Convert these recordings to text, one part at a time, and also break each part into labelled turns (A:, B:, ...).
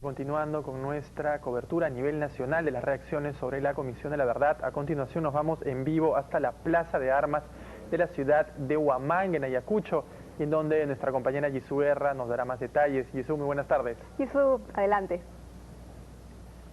A: Continuando con nuestra cobertura a nivel nacional de las reacciones sobre la Comisión de la Verdad, a continuación nos vamos en vivo hasta la Plaza de Armas de la ciudad de Huamanga, en Ayacucho, en donde nuestra compañera Gisú Guerra nos dará más detalles. Gisú, muy buenas tardes.
B: Gisú, adelante.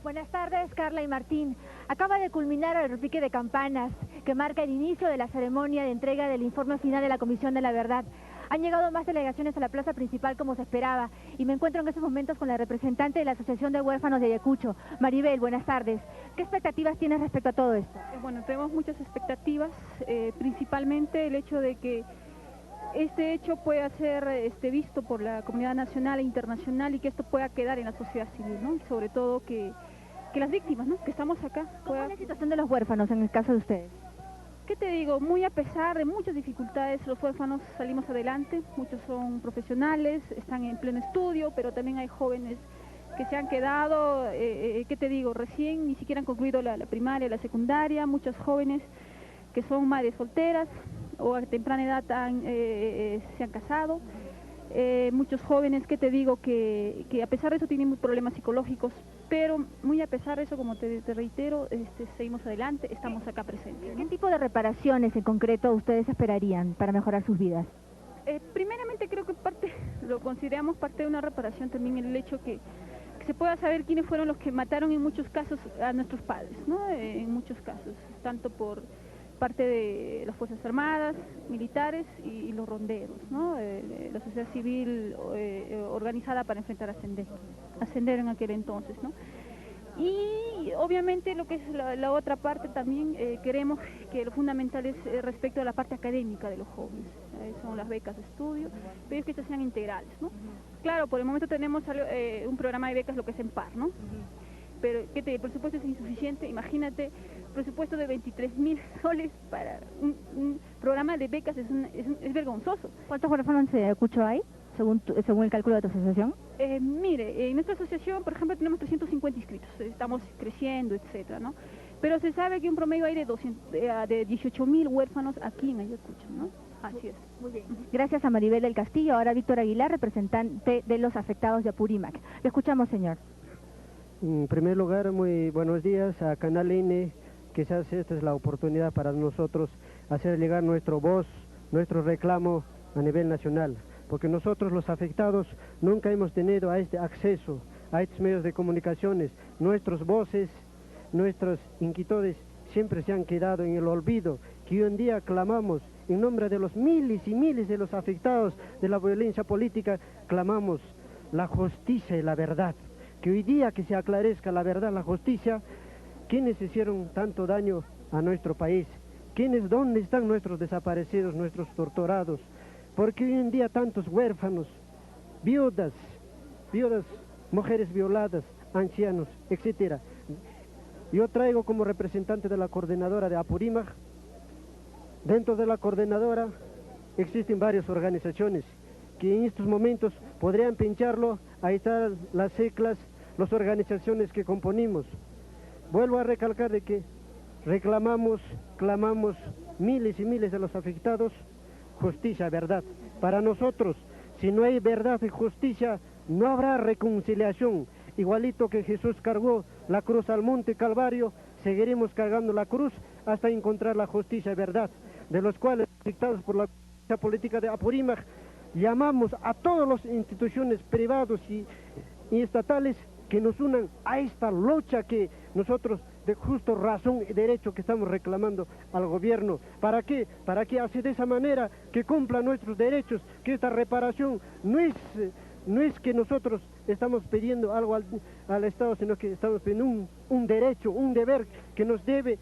C: Buenas tardes, Carla y Martín. Acaba de culminar el repique de campanas que marca el inicio de la ceremonia de entrega del informe final de la Comisión de la Verdad. Han llegado más delegaciones a la plaza principal como se esperaba y me encuentro en estos momentos con la representante de la Asociación de Huérfanos de Ayacucho. Maribel, buenas tardes. ¿Qué expectativas tienes respecto a todo esto?
D: Bueno, tenemos muchas expectativas, principalmente el hecho de que este hecho pueda ser visto por la comunidad nacional e internacional y que esto pueda quedar en la sociedad civil, ¿no? Y sobre todo que las víctimas, ¿no?, que estamos acá.
C: ¿Cómo es la situación de los huérfanos en el caso de ustedes?
D: ¿Qué te digo? Muy a pesar de muchas dificultades, los huérfanos salimos adelante. Muchos son profesionales, están en pleno estudio, pero también hay jóvenes que se han quedado, ¿qué te digo? Recién ni siquiera han concluido la primaria, la secundaria. Muchos jóvenes que son madres solteras o a temprana edad se han casado. Muchos jóvenes, ¿qué te digo? Que a pesar de eso tienen problemas psicológicos, pero muy a pesar de eso, como te reitero, seguimos adelante, estamos acá presentes, ¿no?
C: ¿Qué tipo de reparaciones en concreto ustedes esperarían para mejorar sus vidas?
D: Primeramente creo que lo consideramos parte de una reparación también el hecho que se pueda saber quiénes fueron los que mataron en muchos casos a nuestros padres, ¿no? En muchos casos, tanto por parte de las Fuerzas Armadas, militares y los ronderos, ¿no? La sociedad civil organizada para enfrentar a Sendero en aquel entonces, ¿no? Y obviamente lo que es la otra parte también, queremos que lo fundamental es respecto a la parte académica de los jóvenes, son las becas de estudio, pero es que estas sean integrales, ¿no? Claro, por el momento tenemos un programa de becas, lo que es en par, ¿no? Pero el presupuesto es insuficiente. Imagínate, presupuesto de 23.000 soles para un programa de becas es vergonzoso.
C: ¿Cuántos huérfanos de Ayacucho hay, según el cálculo de tu asociación?
D: Mire, en nuestra asociación, por ejemplo, tenemos 350 inscritos, estamos creciendo, etcétera, ¿no? Pero se sabe que un promedio hay de 18.000 huérfanos aquí en Ayacucho, ¿no? Así es.
C: Muy bien. Gracias a Maribel del Castillo. Ahora Víctor Aguilar, representante de los afectados de Apurímac. Lo escuchamos, señor.
E: En primer lugar, muy buenos días a Canal N. Quizás esta es la oportunidad para nosotros hacer llegar nuestra voz, nuestro reclamo a nivel nacional, porque nosotros los afectados nunca hemos tenido a este acceso a estos medios de comunicaciones. Nuestras voces, nuestras inquietudes siempre se han quedado en el olvido, que hoy en día clamamos en nombre de los miles y miles de los afectados de la violencia política, clamamos la justicia y la verdad. Que hoy día que se aclarezca la verdad, la justicia, ¿quiénes hicieron tanto daño a nuestro país? ¿Dónde están nuestros desaparecidos, nuestros torturados? Porque hoy en día tantos huérfanos, viudas, mujeres violadas, ancianos, etcétera. Yo traigo como representante de la coordinadora de Apurímac. Dentro de la coordinadora existen varias organizaciones que en estos momentos podrían pincharlo. Ahí están las seclas, las organizaciones que componimos. Vuelvo a recalcar de que clamamos miles y miles de los afectados, justicia, verdad. Para nosotros, si no hay verdad y justicia, no habrá reconciliación. Igualito que Jesús cargó la cruz al monte Calvario, seguiremos cargando la cruz hasta encontrar la justicia y verdad, de los cuales, dictados por la política de Apurímac, llamamos a todas las instituciones privadas y estatales que nos unan a esta lucha que nosotros de justo razón y derecho que estamos reclamando al gobierno. ¿Para qué? Para que así de esa manera que cumpla nuestros derechos, que esta reparación no es que nosotros estamos pidiendo algo al Estado, sino que estamos pidiendo un derecho, un deber que nos debe.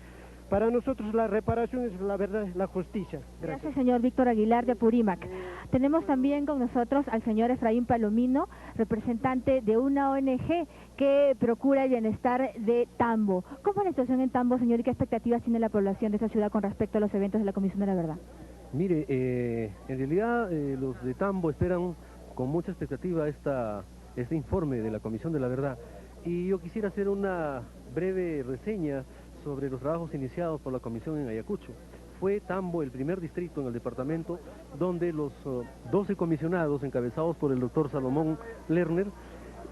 E: Para nosotros la reparación es la verdad, la justicia.
C: Gracias, señor Víctor Aguilar de Apurímac. Tenemos también con nosotros al señor Efraín Palomino, representante de una ONG que procura el bienestar de Tambo. ¿Cómo es la situación en Tambo, señor, y qué expectativas tiene la población de esa ciudad con respecto a los eventos de la Comisión de la Verdad?
F: Mire, en realidad los de Tambo esperan con mucha expectativa este informe de la Comisión de la Verdad. Y yo quisiera hacer una breve reseña sobre los trabajos iniciados por la Comisión en Ayacucho. Fue Tambo el primer distrito en el departamento donde los 12 comisionados encabezados por el doctor Salomón Lerner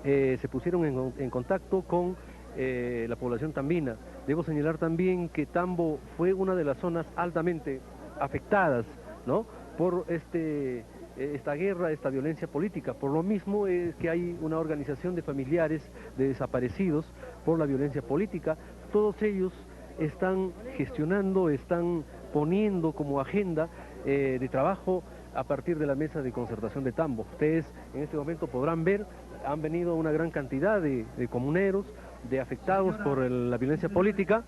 F: se pusieron en contacto con la población tambina. Debo señalar también que Tambo fue una de las zonas altamente afectadas, ¿no?, por esta guerra, esta violencia política. Por lo mismo es que hay una organización de familiares de desaparecidos por la violencia política. Todos ellos están gestionando, están poniendo como agenda de trabajo a partir de la mesa de concertación de Tambo. Ustedes en este momento podrán ver, han venido una gran cantidad de comuneros, de afectados por la violencia política,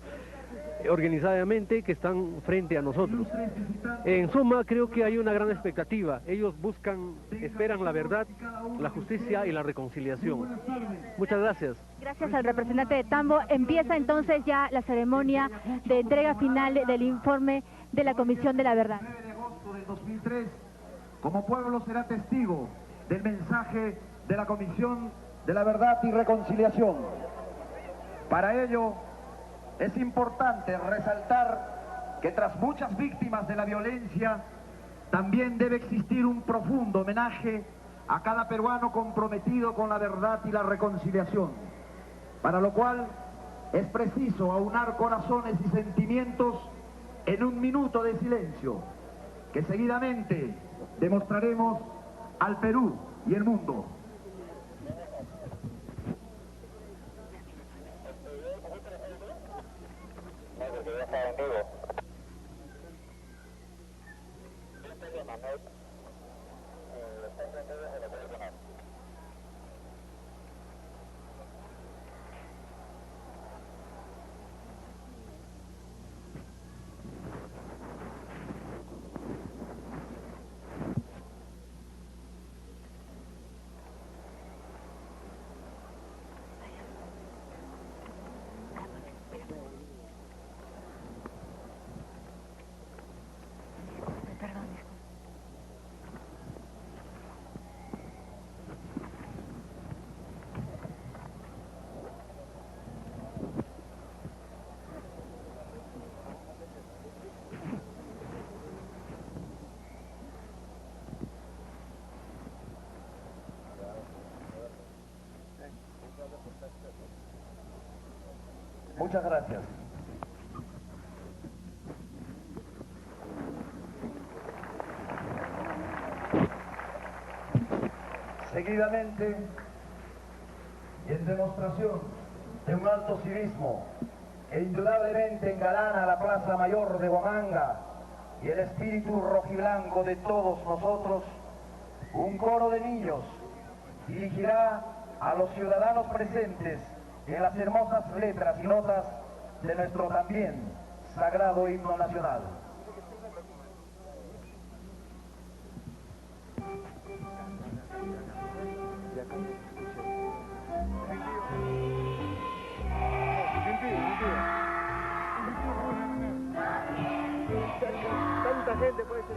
F: organizadamente, que están frente a nosotros. En suma, creo que hay una gran expectativa. Ellos esperan la verdad, la justicia y la reconciliación. Muchas gracias.
C: Gracias al representante de Tambo. Empieza entonces ya la ceremonia de entrega final del informe de la Comisión de la Verdad.
B: El 9 de agosto del 2003, como pueblo será testigo del mensaje de la Comisión de la Verdad y Reconciliación. Para ello, es importante resaltar que tras muchas víctimas de la violencia, también debe existir un profundo homenaje a cada peruano comprometido con la verdad y la reconciliación, para lo cual es preciso aunar corazones y sentimientos en un minuto de silencio, que seguidamente demostraremos al Perú y el mundo. Muchas gracias. Seguidamente, y en demostración de un alto civismo que indudablemente engalana la Plaza Mayor de Huamanga y el espíritu rojiblanco de todos nosotros, un coro de niños dirigirá a los ciudadanos presentes en las hermosas letras y notas de nuestro también sagrado himno nacional.
E: Tanta gente puede ser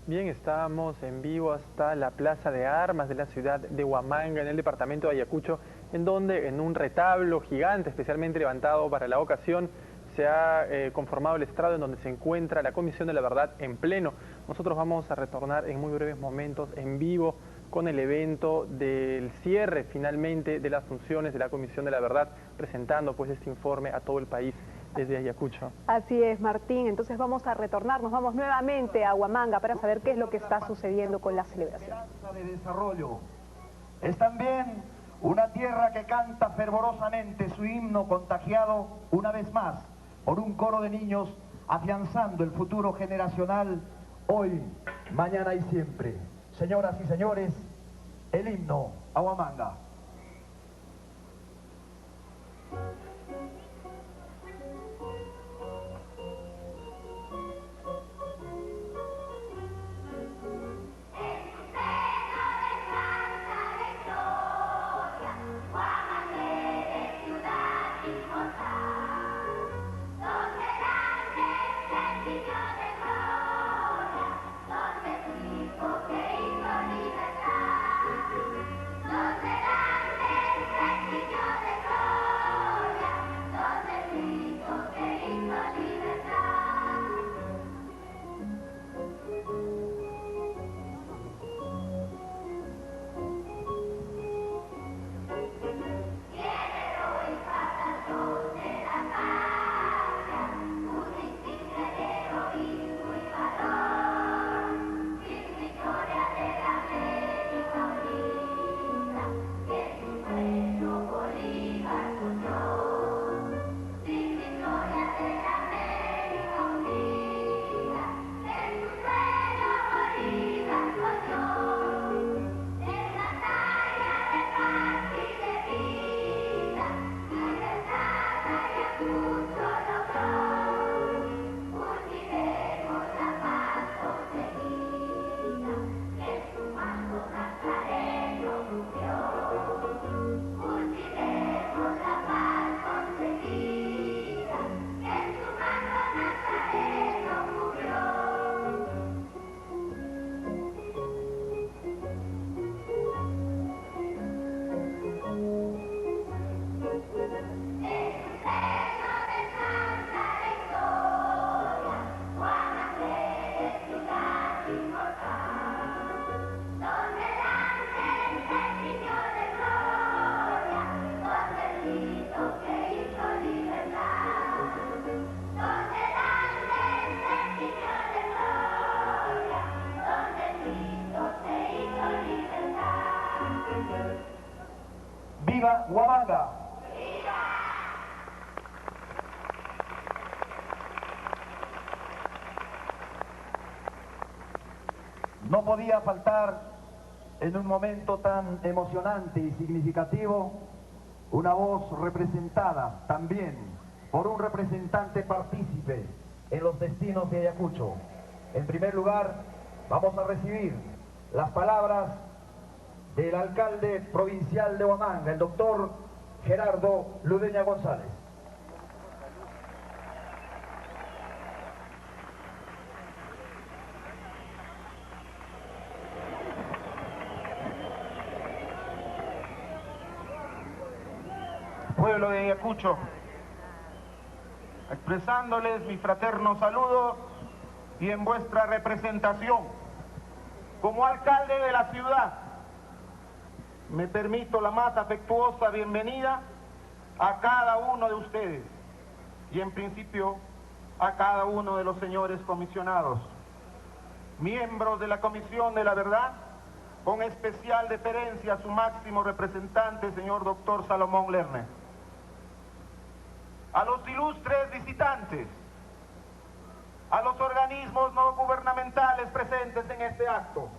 A: Bien, estábamos en vivo hasta la Plaza de Armas de la ciudad de Huamanga, en el departamento de Ayacucho, en donde en un retablo gigante, especialmente levantado para la ocasión, se ha conformado el estrado en donde se encuentra la Comisión de la Verdad en pleno. Nosotros vamos a retornar en muy breves momentos en vivo con el evento del cierre finalmente de las funciones de la Comisión de la Verdad, presentando pues este informe a todo el país desde Ayacucho.
G: Así es, Martín. Entonces vamos a retornar, nos vamos nuevamente a Huamanga para saber qué es lo que está sucediendo con la celebración.
B: De desarrollo. Es también una tierra que canta fervorosamente su himno contagiado una vez más por un coro de niños afianzando el futuro generacional hoy, mañana y siempre. Señoras y señores, el himno a Huamanga. ¡Viva Huamanga! No podía faltar en un momento tan emocionante y significativo una voz representada también por un representante partícipe en los destinos de Ayacucho. En primer lugar, vamos a recibir las palabras del alcalde provincial de Huamanga, el doctor Gerardo Ludeña González.
H: Pueblo de Ayacucho, expresándoles mi fraterno saludo y en vuestra representación como alcalde de la ciudad, me permito la más afectuosa bienvenida a cada uno de ustedes y en principio a cada uno de los señores comisionados, miembros de la Comisión de la Verdad, con especial deferencia a su máximo representante, señor doctor Salomón Lerner. A los ilustres visitantes, a los organismos no gubernamentales presentes en este acto,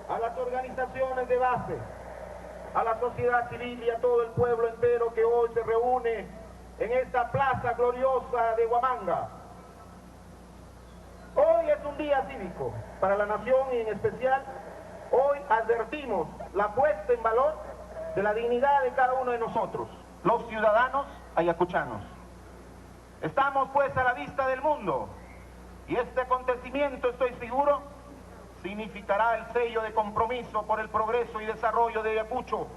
H: a las organizaciones de base, a la sociedad civil y a todo el pueblo entero que hoy se reúne en esta plaza gloriosa de Huamanga. Hoy es un día cívico para la nación y en especial hoy advertimos la puesta en valor de la dignidad de cada uno de nosotros, los ciudadanos ayacuchanos. Estamos pues a la vista del mundo y este acontecimiento, estoy seguro, significará el sello de compromiso por el progreso y desarrollo de Ayacucho,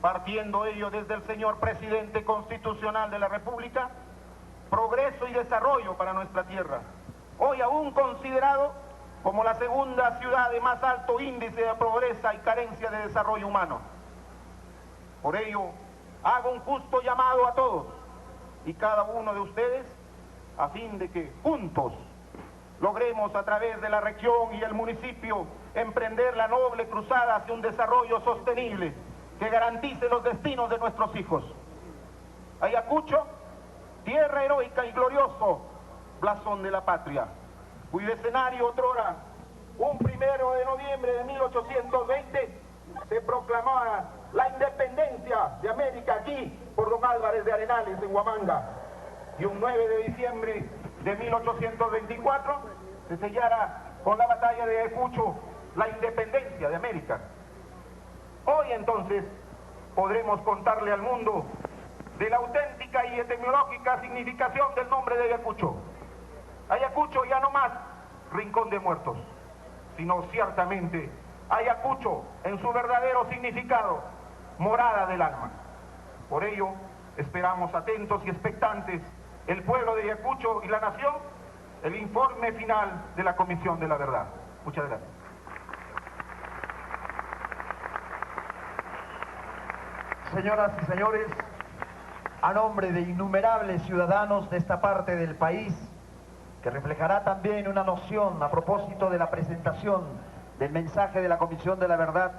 H: partiendo ello desde el señor Presidente Constitucional de la República, progreso y desarrollo para nuestra tierra, hoy aún considerado como la segunda ciudad de más alto índice de pobreza y carencia de desarrollo humano. Por ello, hago un justo llamado a todos y cada uno de ustedes a fin de que juntos logremos a través de la región y el municipio emprender la noble cruzada hacia un desarrollo sostenible que garantice los destinos de nuestros hijos. Ayacucho, tierra heroica y glorioso, blasón de la patria, cuyo escenario otrora, un 1 de noviembre de 1820, se proclamaba la independencia de América aquí por don Álvarez de Arenales en Huamanga, y un 9 de diciembre de 1824 se sellara con la batalla de Ayacucho la independencia de América. Hoy entonces podremos contarle al mundo de la auténtica y etimológica significación del nombre de Ayacucho. Ayacucho ya no más rincón de muertos, sino ciertamente Ayacucho en su verdadero significado, morada del alma. Por ello esperamos atentos y expectantes el pueblo de Ayacucho y la nación el informe final de la Comisión de la Verdad. Muchas gracias.
B: Señoras y señores, a nombre de innumerables ciudadanos de esta parte del país, que reflejará también una noción a propósito de la presentación del mensaje de la Comisión de la Verdad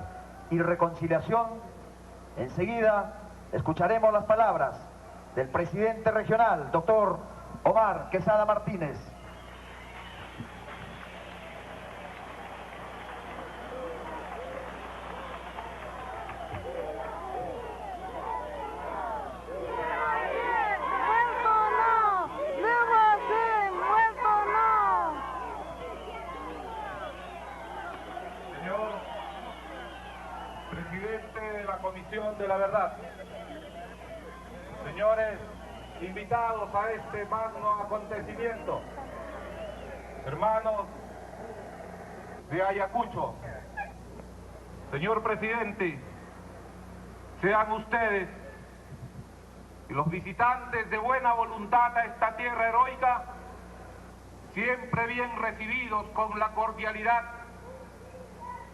B: y Reconciliación, enseguida escucharemos las palabras del presidente regional, doctor Omar Quesada Martínez.
H: De la Verdad. Señores invitados a este magno acontecimiento, hermanos de Ayacucho, señor presidente, sean ustedes y los visitantes de buena voluntad a esta tierra heroica siempre bien recibidos con la cordialidad,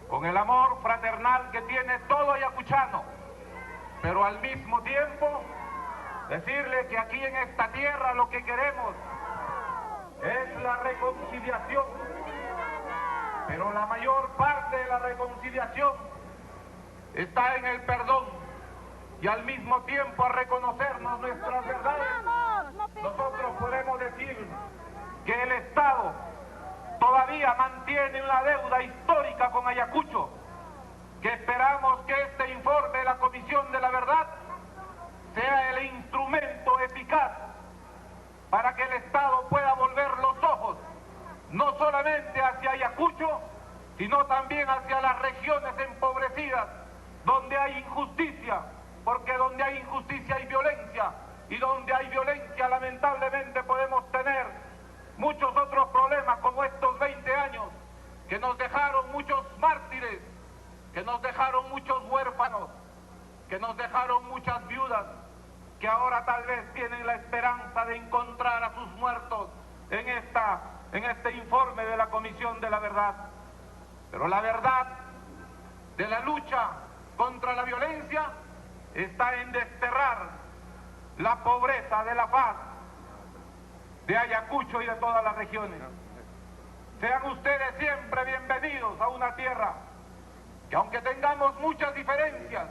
H: con el amor fraternal que tiene todo ayacuchano, pero al mismo tiempo decirle que aquí en esta tierra lo que queremos es la reconciliación, pero la mayor parte de la reconciliación está en el perdón y al mismo tiempo a reconocernos nuestras verdades. Nosotros podemos decir que el Estado todavía mantiene una deuda histórica con Ayacucho, que esperamos que este informe de la Comisión de la Verdad sea el instrumento eficaz para que el Estado pueda volver los ojos no solamente hacia Ayacucho, sino también hacia las regiones empobrecidas donde hay injusticia, porque donde hay injusticia hay violencia, y donde hay violencia lamentablemente podemos tener muchos otros problemas como estos 20 años que nos dejaron muchos mártires, que nos dejaron muchos huérfanos, que nos dejaron muchas viudas, que ahora tal vez tienen la esperanza de encontrar a sus muertos en este informe de la Comisión de la Verdad. Pero la verdad de la lucha contra la violencia está en desterrar la pobreza de la paz de Ayacucho y de todas las regiones. Sean ustedes siempre bienvenidos a una tierra que, aunque tengamos muchas diferencias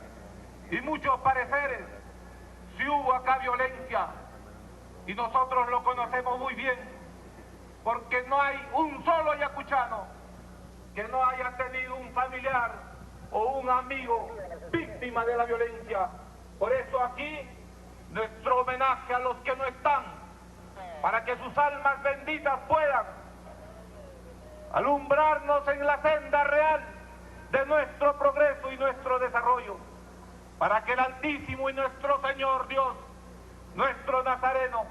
H: y muchos pareceres, si hubo acá violencia, y nosotros lo conocemos muy bien, porque no hay un solo ayacuchano que no haya tenido un familiar o un amigo víctima de la violencia. Por eso aquí nuestro homenaje a los que no están, para que sus almas benditas puedan alumbrarnos en la senda real de nuestro progreso y nuestro desarrollo, para que el Altísimo y nuestro Señor Dios, nuestro Nazareno,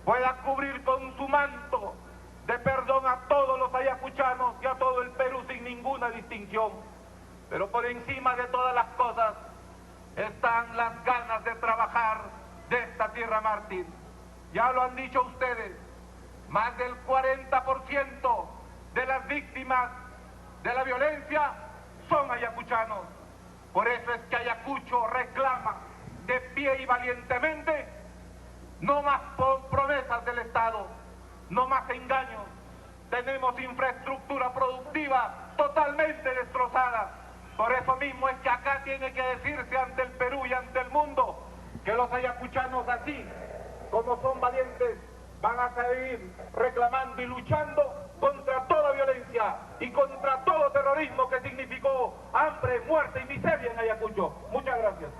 H: pueda cubrir con su manto de perdón a todos los ayacuchanos y a todo el Perú sin ninguna distinción. Pero por encima de todas las cosas están las ganas de trabajar de esta tierra mártir. Ya lo han dicho ustedes, más del 40% de las víctimas de la violencia son ayacuchanos. Por eso es que Ayacucho reclama de pie y valientemente no más promesas del Estado, no más engaños. Tenemos infraestructura productiva totalmente destrozada. Por eso mismo es que acá tiene que decirse ante el Perú y ante el mundo que los ayacuchanos, así como son valientes, van a seguir reclamando y luchando contra toda violencia y contra todo terrorismo que significó hambre, muerte y miseria en Ayacucho. Muchas gracias.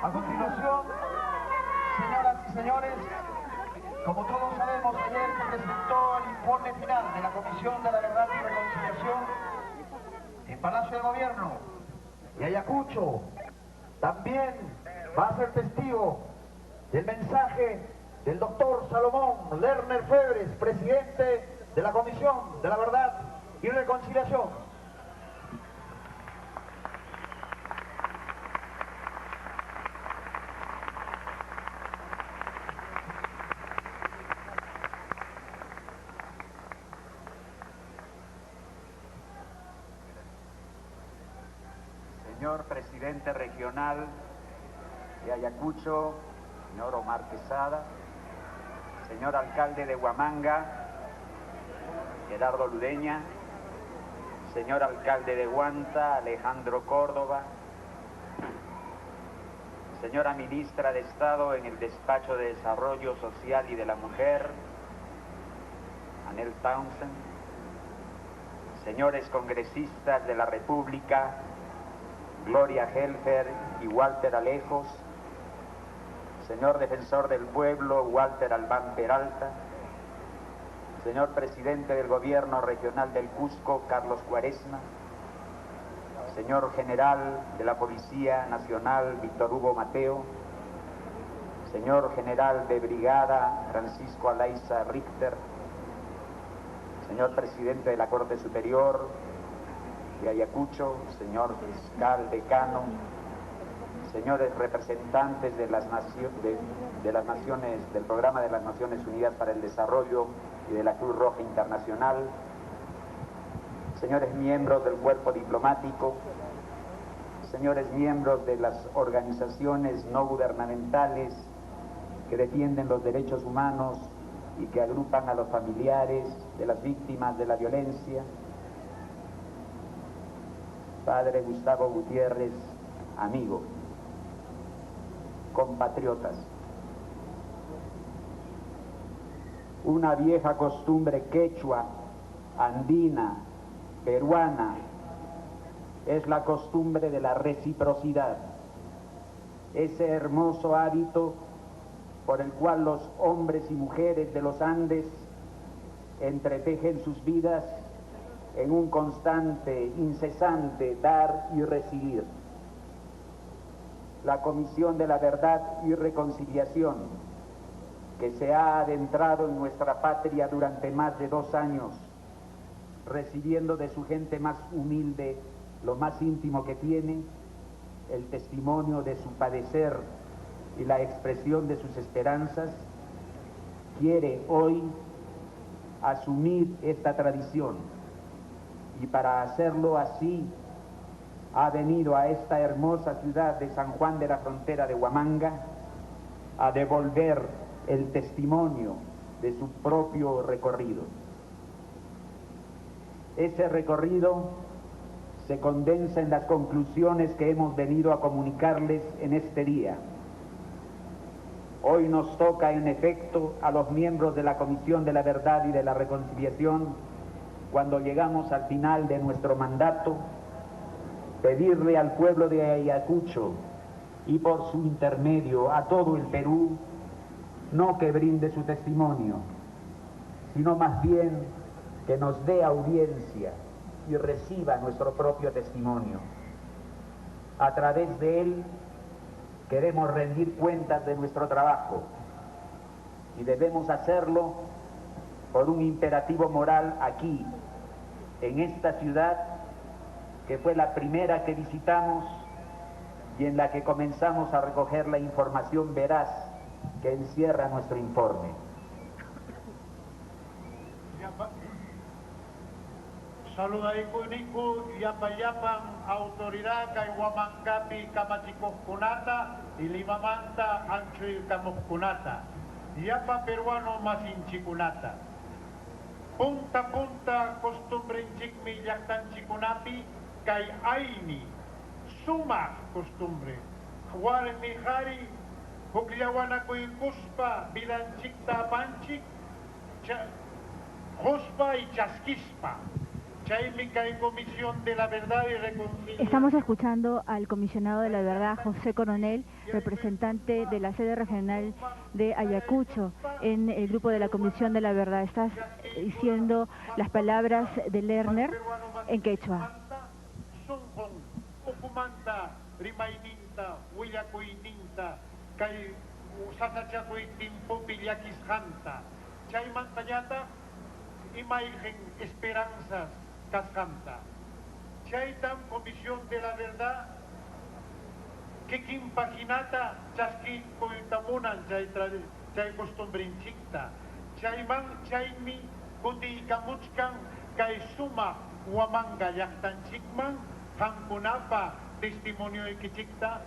B: A continuación, señoras y señores, como todos sabemos, ayer se presentó el informe final de la Comisión de la Verdad y Reconciliación en Palacio de Gobierno. Y Ayacucho también va a ser testigo del mensaje del doctor Salomón Lerner Febres, presidente de la Comisión de la Verdad y Reconciliación.
I: Señor presidente regional de Ayacucho, señor Omar Quesada, señor alcalde de Huamanga, Gerardo Ludeña, señor alcalde de Huanta, Alejandro Córdoba, señora ministra de Estado en el Despacho de Desarrollo Social y de la Mujer, Anel Townsend, señores congresistas de la República, Gloria Helfer y Walter Alejos, señor defensor del pueblo, Walter Albán Peralta, señor presidente del gobierno regional del Cusco, Carlos Cuaresma, señor general de la Policía Nacional, Víctor Hugo Mateo, señor general de brigada, Francisco Alaiza Richter, señor presidente de la Corte Superior de Ayacucho, señor fiscal decano, señores representantes de las naciones, del Programa de las Naciones Unidas para el Desarrollo y de la Cruz Roja Internacional, señores miembros del cuerpo diplomático, señores miembros de las organizaciones no gubernamentales que defienden los derechos humanos y que agrupan a los familiares de las víctimas de la violencia, Padre Gustavo Gutiérrez, amigo, compatriotas. Una vieja costumbre quechua, andina, peruana, es la costumbre de la reciprocidad, ese hermoso hábito por el cual los hombres y mujeres de los Andes entretejen sus vidas en un constante, incesante dar y recibir. La Comisión de la Verdad y Reconciliación, que se ha adentrado en nuestra patria durante más de 2 años, recibiendo de su gente más humilde lo más íntimo que tiene, el testimonio de su padecer y la expresión de sus esperanzas, quiere hoy asumir esta tradición. Y para hacerlo así, ha venido a esta hermosa ciudad de San Juan de la Frontera de Huamanga a devolver el testimonio de su propio recorrido. Ese recorrido se condensa en las conclusiones que hemos venido a comunicarles en este día. Hoy nos toca, en efecto, a los miembros de la Comisión de la Verdad y de la Reconciliación, cuando llegamos al final de nuestro mandato, pedirle al pueblo de Ayacucho y por su intermedio a todo el Perú, no que brinde su testimonio, sino más bien que nos dé audiencia y reciba nuestro propio testimonio. A través de él queremos rendir cuentas de nuestro trabajo y debemos hacerlo por un imperativo moral aquí, en esta ciudad que fue la primera que visitamos y en la que comenzamos a recoger la información veraz que encierra nuestro informe.
H: Saludaiku niku yapa-yapang autoridad kay Wamangapi kamachikokkunata ilimamanta anchuy kamukkunata yapa peruano masinchikunata punta costumbrinchik mi yaktanchikunapi kay aini suma costumbre warmi hari hukllawanakuy kuspa bilanchikta panchik kuspa y chasquispa.
C: Estamos escuchando al comisionado de la verdad, José Coronel, representante de la sede regional de Ayacucho en el grupo de la Comisión de la Verdad. Estás diciendo las palabras de Lerner en quechua.
H: Imagen esperanzas cascanta. Chaitam Comisión de la Verdad que paginata chasqui coitamunan chay costumbrinchikta. Chayman chaymi kuti kamuchkan kay suma Huamanga yaktanchikman hankunapa testimonio ikichikta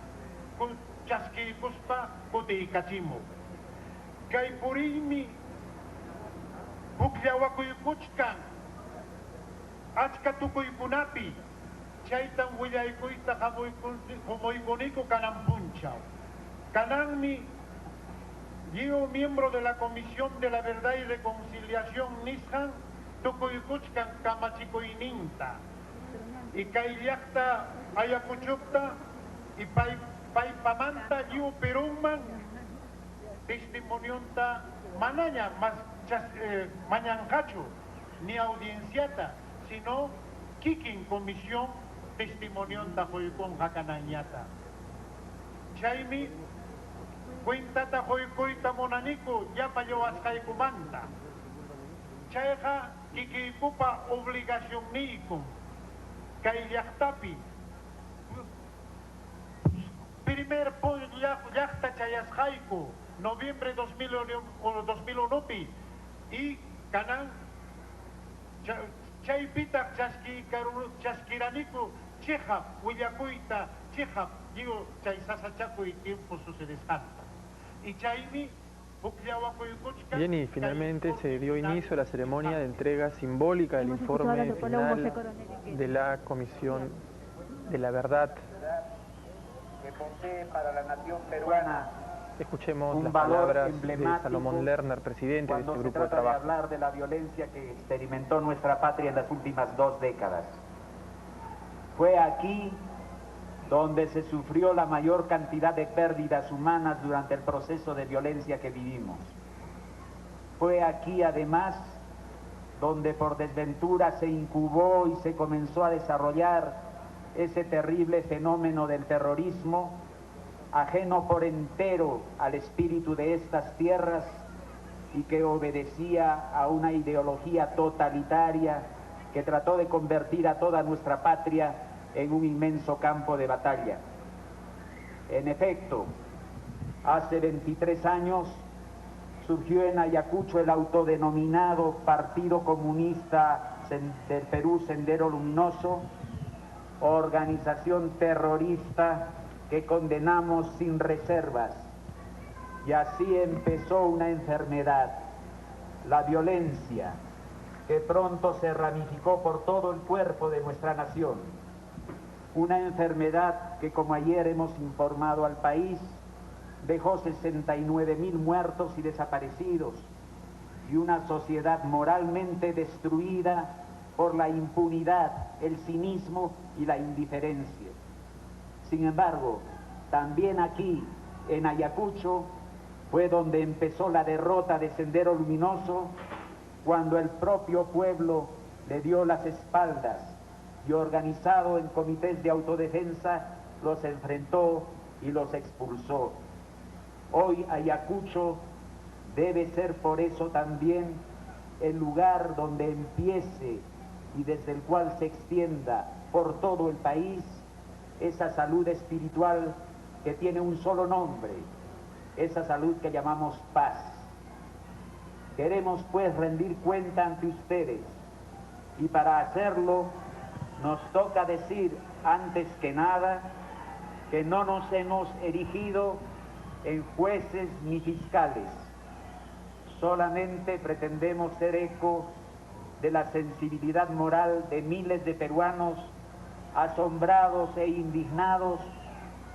H: chasqui kuspa kuti kachimu. Kay purimi Bukllawakuykuchkan achka tukuykunapi chaytan willaykuyta hamuykuniku kanan punchaw. Kananmi yo miembro de la Comisión de la Verdad y Reconciliación nishan tukuykuchkan kamachikuyninta y kay llaqta Ayacuchukta y paypamanta yo Perúman testimonionta manaña más mañancacho ni audienciata sino kikin comisión testimonión tajoycon hakanañata chaymi cuentata joycoita monanico yapa yo ascaikumanta chayja kikikupa obligación nikum kay llaqtapi primer llaqta chayasjaiku noviembre 2001 y kanan chaypita chasquiraniku cheja huillacuita cheja digo chay sasachacuy tiempo sucedesanta y chaymi.
A: Bien, y finalmente se dio inicio a la ceremonia de entrega simbólica del informe final de la Comisión de la Verdad.
I: Que posee para la nación peruana
A: Escuchemos las palabras de Salomón Lerner, presidente de este grupo de trabajo.
I: Cuando se trata de hablar de la violencia que experimentó nuestra patria en las últimas 2 décadas. Fue aquí donde se sufrió la mayor cantidad de pérdidas humanas durante el proceso de violencia que vivimos. Fue aquí, además, donde por desventura se incubó y se comenzó a desarrollar ese terrible fenómeno del terrorismo, ajeno por entero al espíritu de estas tierras y que obedecía a una ideología totalitaria que trató de convertir a toda nuestra patria en un inmenso campo de batalla. En efecto, hace 23 años surgió en Ayacucho el autodenominado Partido Comunista del Perú Sendero Luminoso, organización terrorista que condenamos sin reservas. Y así empezó una enfermedad, la violencia, que pronto se ramificó por todo el cuerpo de nuestra nación. Una enfermedad que, como ayer hemos informado al país, dejó 69.000 muertos y desaparecidos y una sociedad moralmente destruida por la impunidad, el cinismo y la indiferencia. Sin embargo, también aquí, en Ayacucho, fue donde empezó la derrota de Sendero Luminoso, cuando el propio pueblo le dio las espaldas y organizado en comités de autodefensa los enfrentó y los expulsó. Hoy Ayacucho debe ser por eso también el lugar donde empiece y desde el cual se extienda por todo el país esa salud espiritual que tiene un solo nombre, esa salud que llamamos paz. Queremos pues rendir cuenta ante ustedes y para hacerlo nos toca decir antes que nada que no nos hemos erigido en jueces ni fiscales. Solamente pretendemos ser eco de la sensibilidad moral de miles de peruanos asombrados e indignados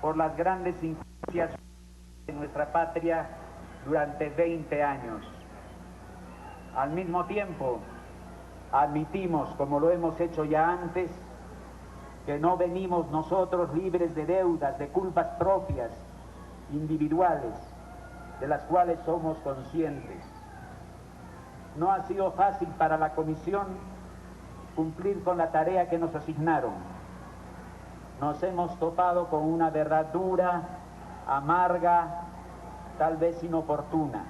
I: por las grandes injusticias de nuestra patria durante 20 años. Al mismo tiempo, admitimos, como lo hemos hecho ya antes, que no venimos nosotros libres de deudas, de culpas propias, individuales, de las cuales somos conscientes. No ha sido fácil para la Comisión cumplir con la tarea que nos asignaron. Nos hemos topado con una verdad dura, amarga, tal vez inoportuna.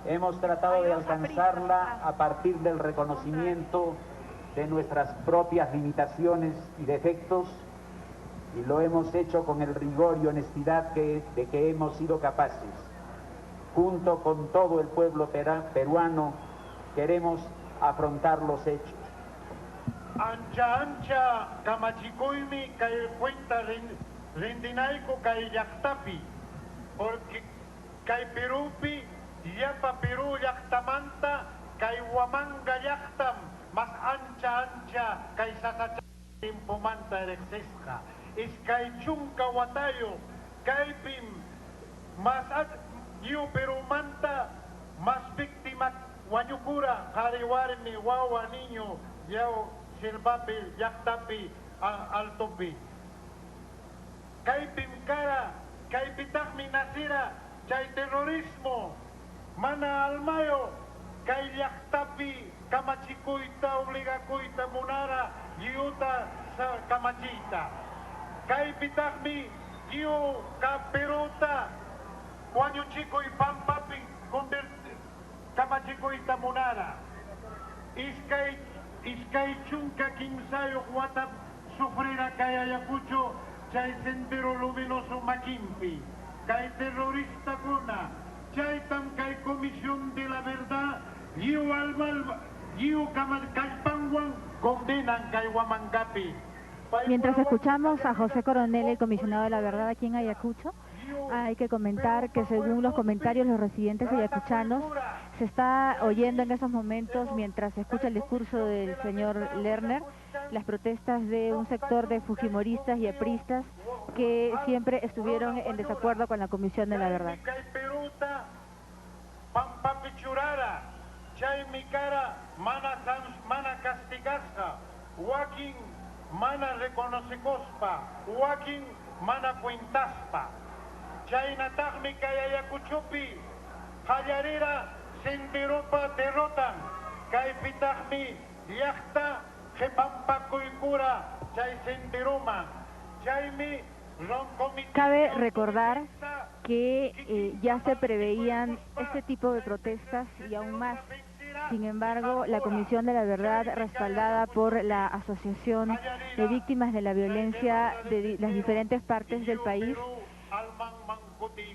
I: Hemos tratado de alcanzarla a partir del reconocimiento de nuestras propias limitaciones y defectos, y lo hemos hecho con el rigor y honestidad de que hemos sido capaces. Junto con todo el pueblo peruano queremos afrontar los hechos.
H: Ancha kamachikoymi kay cuenta rendinayko kay llaqtapi, porque kay Perupi yapa Perú llaqtamanta kay Huamanga llaqtam mas ancha kay sasacha timpomanta ereksesqa is kay chunka watayo kaypim mas yu Perumanta mas víctima wañukura qariwarmi wawa niño yao silbapi llaqtapi altopi kaypim kara kaypitaqmi nasira chay terrorismo mana almayo kay llaqtapi kamachikuyta obligakuyta munara yuyuta sa kamachita kaypitaqmi yu ka Peruta wañuchikuy pampapi kamachikuyta munara iskay chunka kimsayo wata sufrira kay Ayacucho chay sendero luminoso Maquimpi kay terrorista kuna chay tam kay Comisión de la Verdad yu kalpanwan condenan kay Huamangapi.
C: Mientras escuchamos a José Coronel, el comisionado de la Verdad aquí en Ayacucho, hay que comentar que según los comentarios de los residentes ayacuchanos, se está oyendo en esos momentos, mientras se escucha el discurso del señor Lerner, las protestas de un sector de fujimoristas y apristas que siempre estuvieron en desacuerdo con la Comisión de la Verdad.
H: Mana reconoce cospa, Joaquín mana cuentaspa. Chaynataqmi kay Ayacuchupi, Hallarera senderopa derrotan, kaypitaqmi llaqta qhipampakuykura chay senderoma, chaymi ronkomiti.
C: Cabe recordar que ya se preveían este tipo de protestas y aún más. Sin embargo, la Comisión de la Verdad, respaldada por la Asociación de Víctimas de la Violencia de las diferentes partes del país,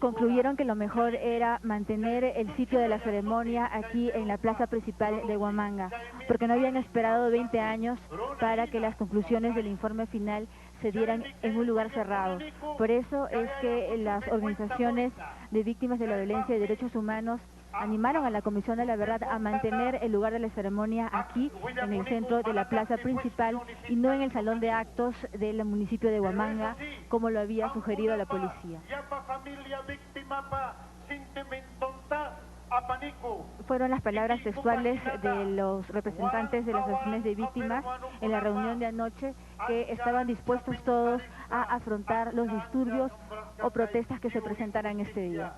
C: concluyeron que lo mejor era mantener el sitio de la ceremonia aquí en la plaza principal de Huamanga, porque no habían esperado 20 años para que las conclusiones del informe final se dieran en un lugar cerrado. Por eso es que las organizaciones de víctimas de la violencia y derechos humanos animaron a la Comisión de la Verdad a mantener el lugar de la ceremonia aquí, en el centro de la plaza principal, y no en el salón de actos del municipio de Huamanga, como lo había sugerido la policía. Fueron las palabras textuales de los representantes de las asociaciones de víctimas en la reunión de anoche, que estaban dispuestos todos a afrontar los disturbios o protestas que se presentaran este día.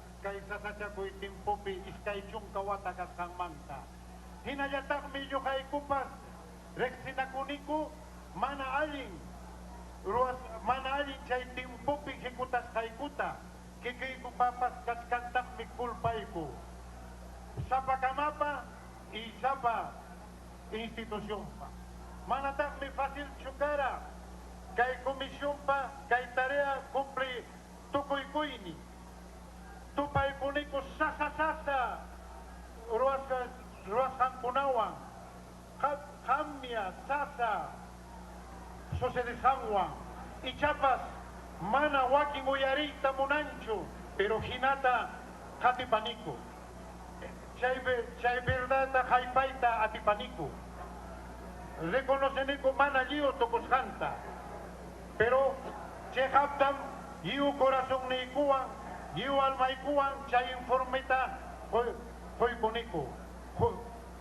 H: hinayataqmi yuqaykupas riqsinakuniku mana allin chay timpupi hikutasqaykuta kikiykupapas kachkantaqmi kulpayku sapa kamapa y sapa institucionpa manataqmi fácil chukara kay comisionpa kay tarea cumple tukuykuyni tupaykuniku sasa ruwasqankunawan qamya sasa sucedisanwan ichapas mana wakin uyariyta munanchu pero hinata qatipaniku chay verdadta haypayta atipaniku reconoceniku mana lliw tukusqanta pero chay haptam lliw corazonniykuwan lliw almaykuwan chay informeta qoykuniku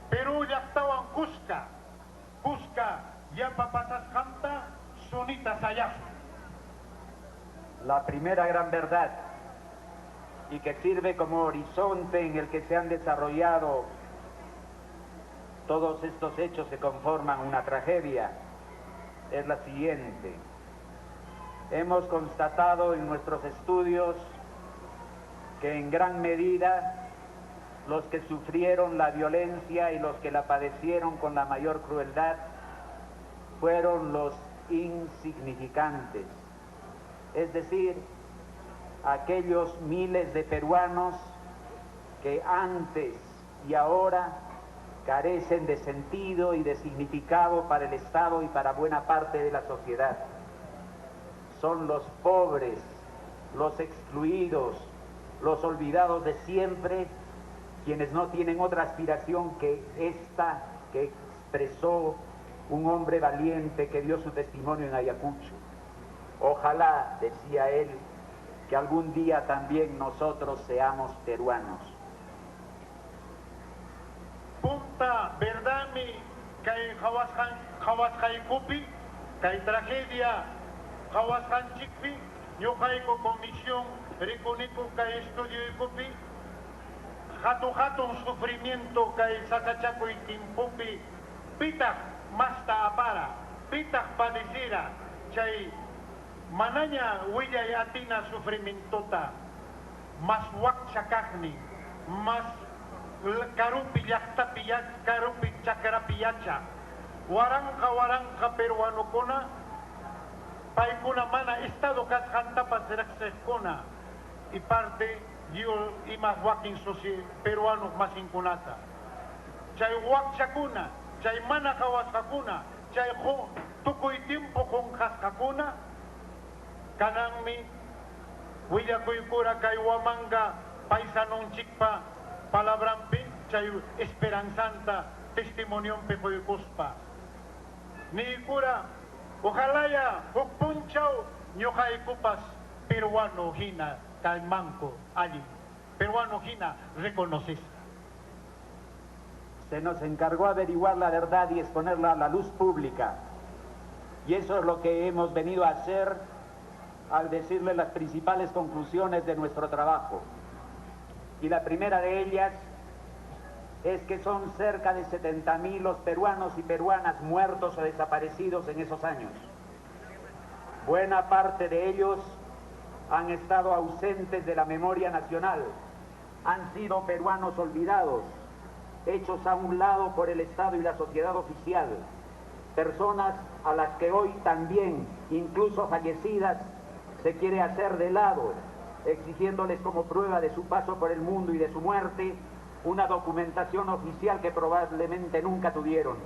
H: Perú llaqtawan Cusca yapa pasasqanta sunita sayasu.
I: La primera gran verdad y que sirve como horizonte en el que se han desarrollado todos estos hechos que conforman una tragedia es la siguiente. Hemos constatado en nuestros estudios que en gran medida los que sufrieron la violencia y los que la padecieron con la mayor crueldad fueron los insignificantes, es decir, aquellos miles de peruanos que antes y ahora carecen de sentido y de significado para el Estado y para buena parte de la sociedad. Son los pobres, los excluidos, los olvidados de siempre, quienes no tienen otra aspiración que esta que expresó un hombre valiente que dio su testimonio en Ayacucho. Ojalá, decía él, que algún día también nosotros seamos peruanos.
H: Punta verdami kay hawasqaykupi kay tragedia hawasqanchikpi ñuqayku comisión rikuniku kay estudiuykupi hatun sufrimiento kay sasachakuy timpupi pitaq masta apara pitaq padecira chay manaña willay atina sufrimientota mas wakchakaqni mas karupi llaqtapi karupi chakrapi yacha waranqa peruanukuna paykuna mana estado kasqantapas riqsiqkuna y parte y más wakin peruanos más inkunata chay wakchakuna chay mana hawasqakuna chay tukuy tiempo qunqasqakuna kananmi willakuykura kay Huamanga paisanonchikpa palabrampi chay esperanzanta testimonionpi quykuspa niykura ojalaya huk punchaw ñuqaykupas peruano hina kay manco allí peruano hina reconoces.
I: Se nos encargó averiguar la verdad y exponerla a la luz pública, y eso es lo que hemos venido a hacer al decirle las principales conclusiones de nuestro trabajo. Y la primera de ellas es que son cerca de 70.000 los peruanos y peruanas muertos o desaparecidos en esos años. Buena parte de ellos han estado ausentes de la memoria nacional, han sido peruanos olvidados, hechos a un lado por el Estado y la sociedad oficial, personas a las que hoy también, incluso fallecidas, se quiere hacer de lado, exigiéndoles como prueba de su paso por el mundo y de su muerte una documentación oficial que probablemente nunca tuvieron.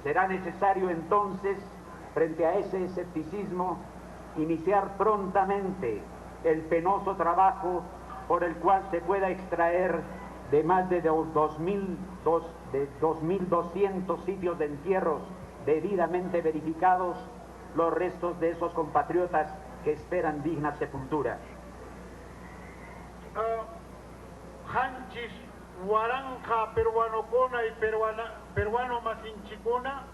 I: Será necesario entonces, frente a ese escepticismo, iniciar prontamente el penoso trabajo por el cual se pueda extraer de más de 2.200 sitios de entierros debidamente verificados los restos de esos compatriotas que esperan digna sepultura.
H: Hanchis waranja peruanokuna y peruano masinchikuna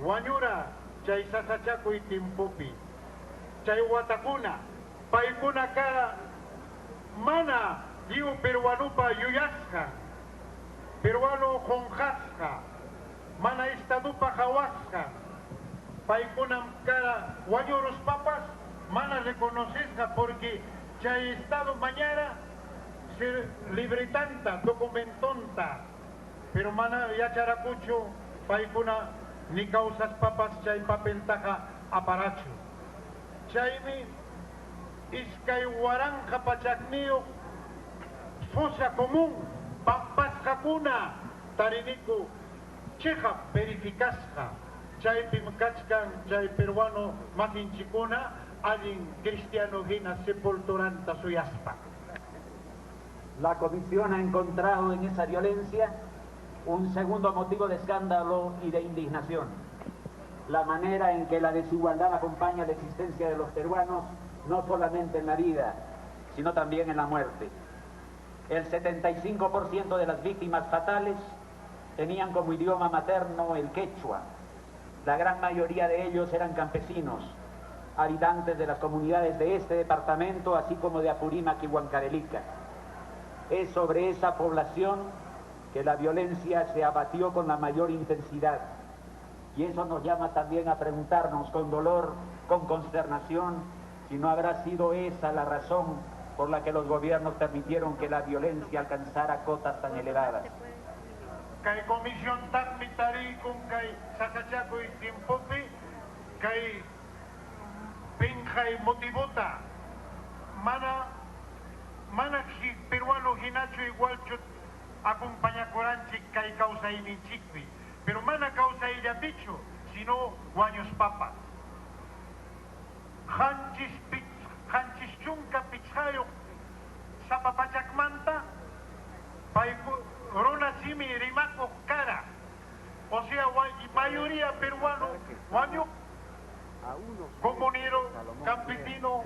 H: wañura chay sasachakuy timpupi chay watakuna paykuna ka mana lliw peruanupa yuyasqa peruano jonjasca, mana estadupa jawasca, paikunam cara guayoros papas, mana reconocesca porque chay estado mañana se libretanta, documentonta, pero mana ya characucho, paikuna ni causas papas chay papel taja aparacho. Chaymi iskay waranja pachacnio, fosa común, pampas jacuna, tarinico, cheja verificasca, chay pimcachcan, chay peruano matinchicuna, alguien cristiano gina sepulturanta suyaspa.
I: La comisión ha encontrado en esa violencia un segundo motivo de escándalo y de indignación. La manera en que la desigualdad acompaña la existencia de los peruanos, no solamente en la vida, sino también en la muerte. El 75% de las víctimas fatales tenían como idioma materno el quechua. La gran mayoría de ellos eran campesinos, habitantes de las comunidades de este departamento, así como de Apurímac y Huancavelica. Es sobre esa población que la violencia se abatió con la mayor intensidad. Y eso nos llama también a preguntarnos con dolor, con consternación, si no habrá sido esa la razón por la que los gobiernos permitieron que la violencia alcanzara cotas tan elevadas.
H: Kay comisión takmitari kung kay sasachaco y timpopi, kay pinjay motivota, mana si peruano hinacho igual chut acompaña coranchi kay causa inichikpi, pero mana causa illapicho, sino guayos papas. Hanchis chunka pichayo sapapachakmanta, Rona simi rimaco cara, o sea, mayoría peruano, guaño, comunero, campesino,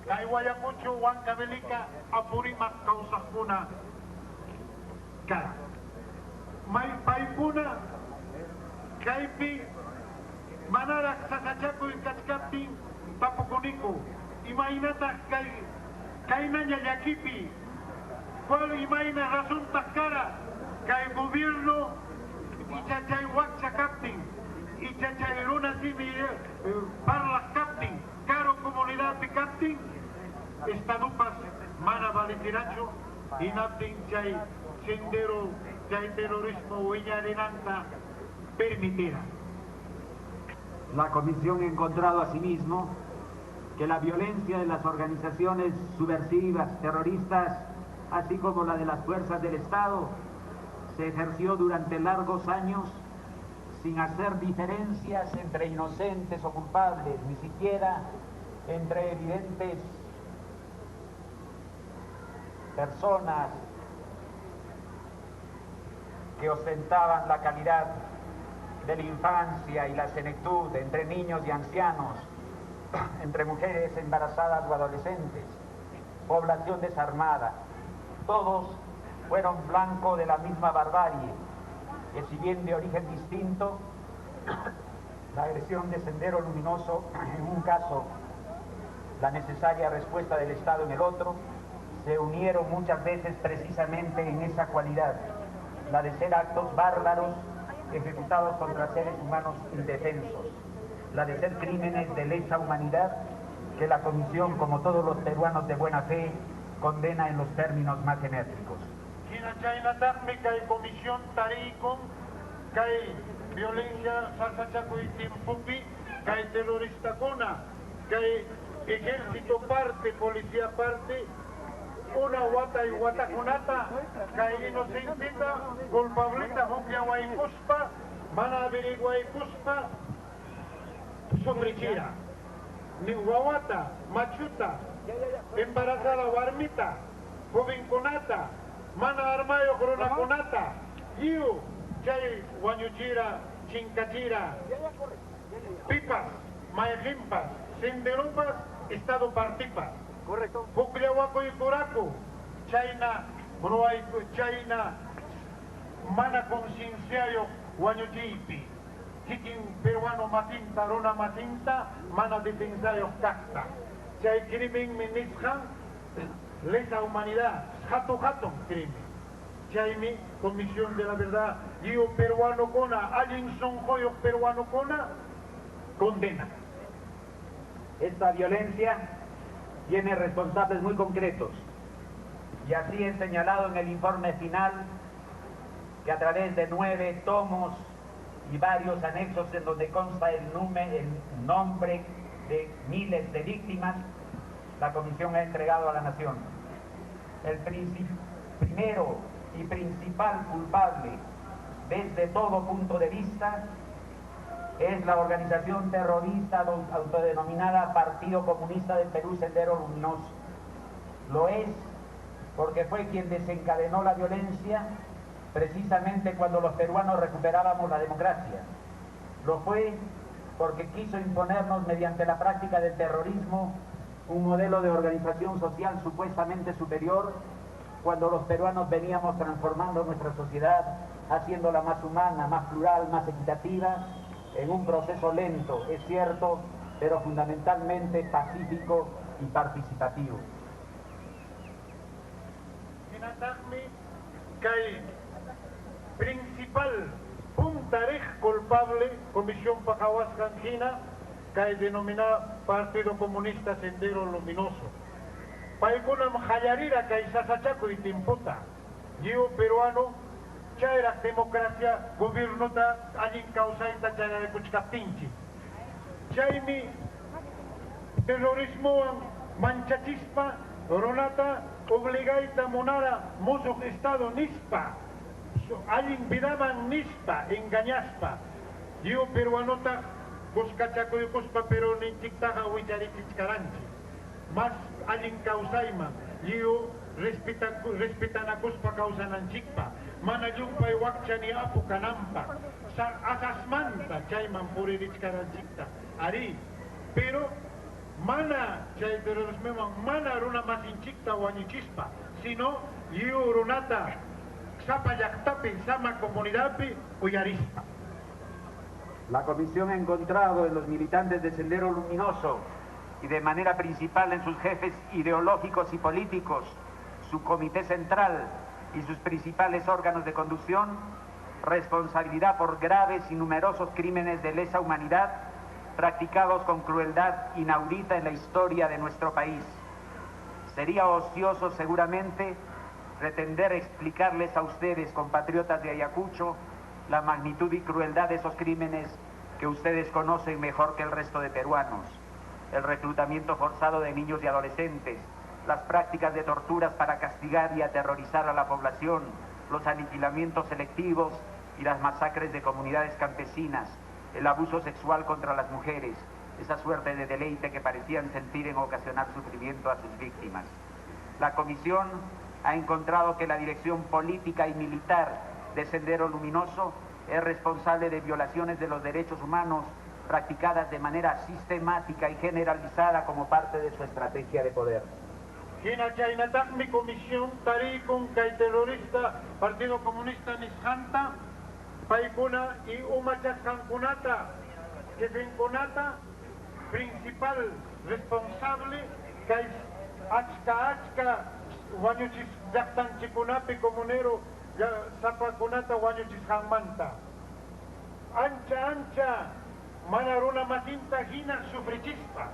H: Guayacucho, Huancavelica, Apurímac, Causajuna, cara. Paipuna, Caipi, Manara, Sasachaco y Cachcapi, Tapoconico, Imainata, Cainaña Yaquipi. ¿Cuál imagina razón tascara? Que el gobierno y chachay huacha capting y chachay luna simi parlas capting, caro comunidad de capting, estadupas mana valetiracho y napting chay sendero chay terrorismo huella de nanta permitida.
I: La comisión ha encontrado asimismo que la violencia de las organizaciones subversivas, terroristas, así como la de las fuerzas del Estado, se ejerció durante largos años sin hacer diferencias entre inocentes o culpables, ni siquiera entre evidentes personas que ostentaban la calidad de la infancia y la senectud, entre niños y ancianos, entre mujeres embarazadas o adolescentes, población desarmada. Todos fueron blanco de la misma barbarie, que si bien de origen distinto, la agresión de Sendero Luminoso en un caso, la necesaria respuesta del Estado en el otro, se unieron muchas veces precisamente en esa cualidad, la de ser actos bárbaros ejecutados contra seres humanos indefensos, la de ser crímenes de lesa humanidad que la Comisión, como todos los peruanos de buena fe, condena en los términos más enérgicos.
H: China Kay comisión taricon, kay violencia salsachaco y timpupi, kay terrorista cona, kay ejército parte, policía parte, una guata y guataconata, kay inocentita, culpablita, jopia guaycuspa, mana averiguaycuspa, sobrichira, ni guawata, machuta, embarazada warmita, joven conata, mana armayo corona conata, yu, chay guanyuchira, chincachira, pipas, maejimpas, senderopas, estado partipas. Correcto. Pucliahuaco y Curaco, China, China, mana concienciayo, guanyuchipi. Chiquin peruano matinta, rona matinta, mana defensayo casta. Chay crimen menisjan, lesa humanidad, jato crimen. Chaimi, Comisión de la Verdad, yo peruano cona, alguien son joyo peruano cona, condena.
I: Esta violencia tiene responsables muy concretos, y así es señalado en el informe final, que a través de 9 tomos y varios anexos en donde consta el nombre de miles de víctimas, la Comisión ha entregado a la Nación. El primero y principal culpable, desde todo punto de vista, es la organización terrorista autodenominada Partido Comunista del Perú Sendero Luminoso. Lo es porque fue quien desencadenó la violencia precisamente cuando los peruanos recuperábamos la democracia. Lo fue porque quiso imponernos mediante la práctica del terrorismo un modelo de organización social supuestamente superior, cuando los peruanos veníamos transformando nuestra sociedad, haciéndola más humana, más plural, más equitativa, en un proceso lento, es cierto, pero fundamentalmente pacífico y participativo.
H: Principal puntarej culpable, Comisión Pajahuascanjina, que denominada Partido Comunista Sendero Luminoso. Paikunam Hayarira, que Sasachaco y Timputa, yo peruano, chaira democracia, gobierno ta, allí causaita chaira de Cuchcatinchi. Chaimi, terrorismo, manchachispa, ronata, obligaita monara, mozo estado nispa. Alguien vidaban nispa, engañaspa. Yo peruanota, buscachaco y cuspa, pero ni tictaja huicharichichcaranchi. Más alguien causaima, yo respetan a cuspa causananchikpa. Mana yumpa y wakchani apu canampa. Asasmanta, chayman puririchcaranchikta. Ari, pero mana, chay terrorismo, mana runa más inchikta o anichispa. Sino, yo runata.
I: La Comisión ha encontrado en los militantes de Sendero Luminoso y de manera principal en sus jefes ideológicos y políticos, su comité central y sus principales órganos de conducción, responsabilidad por graves y numerosos crímenes de lesa humanidad practicados con crueldad inaudita en la historia de nuestro país. Sería ocioso seguramente pretender explicarles a ustedes, compatriotas de Ayacucho, la magnitud y crueldad de esos crímenes que ustedes conocen mejor que el resto de peruanos. El reclutamiento forzado de niños y adolescentes, las prácticas de torturas para castigar y aterrorizar a la población, los aniquilamientos selectivos y las masacres de comunidades campesinas, el abuso sexual contra las mujeres, esa suerte de deleite que parecían sentir en ocasionar sufrimiento a sus víctimas. La Comisión ha encontrado que la dirección política y militar de Sendero Luminoso es responsable de violaciones de los derechos humanos practicadas de manera sistemática y generalizada como parte de su estrategia de poder.
H: Mi comisión tarikun kay terrorista Partido Comunista Nisjanta paikuna y umachaskankunata jefinkunata principal responsable kay achka wañuchis llaqtanchikunapi comunero sapakunata wañuchis hammanta. Ancha mana runa masinta hina sufrichispa.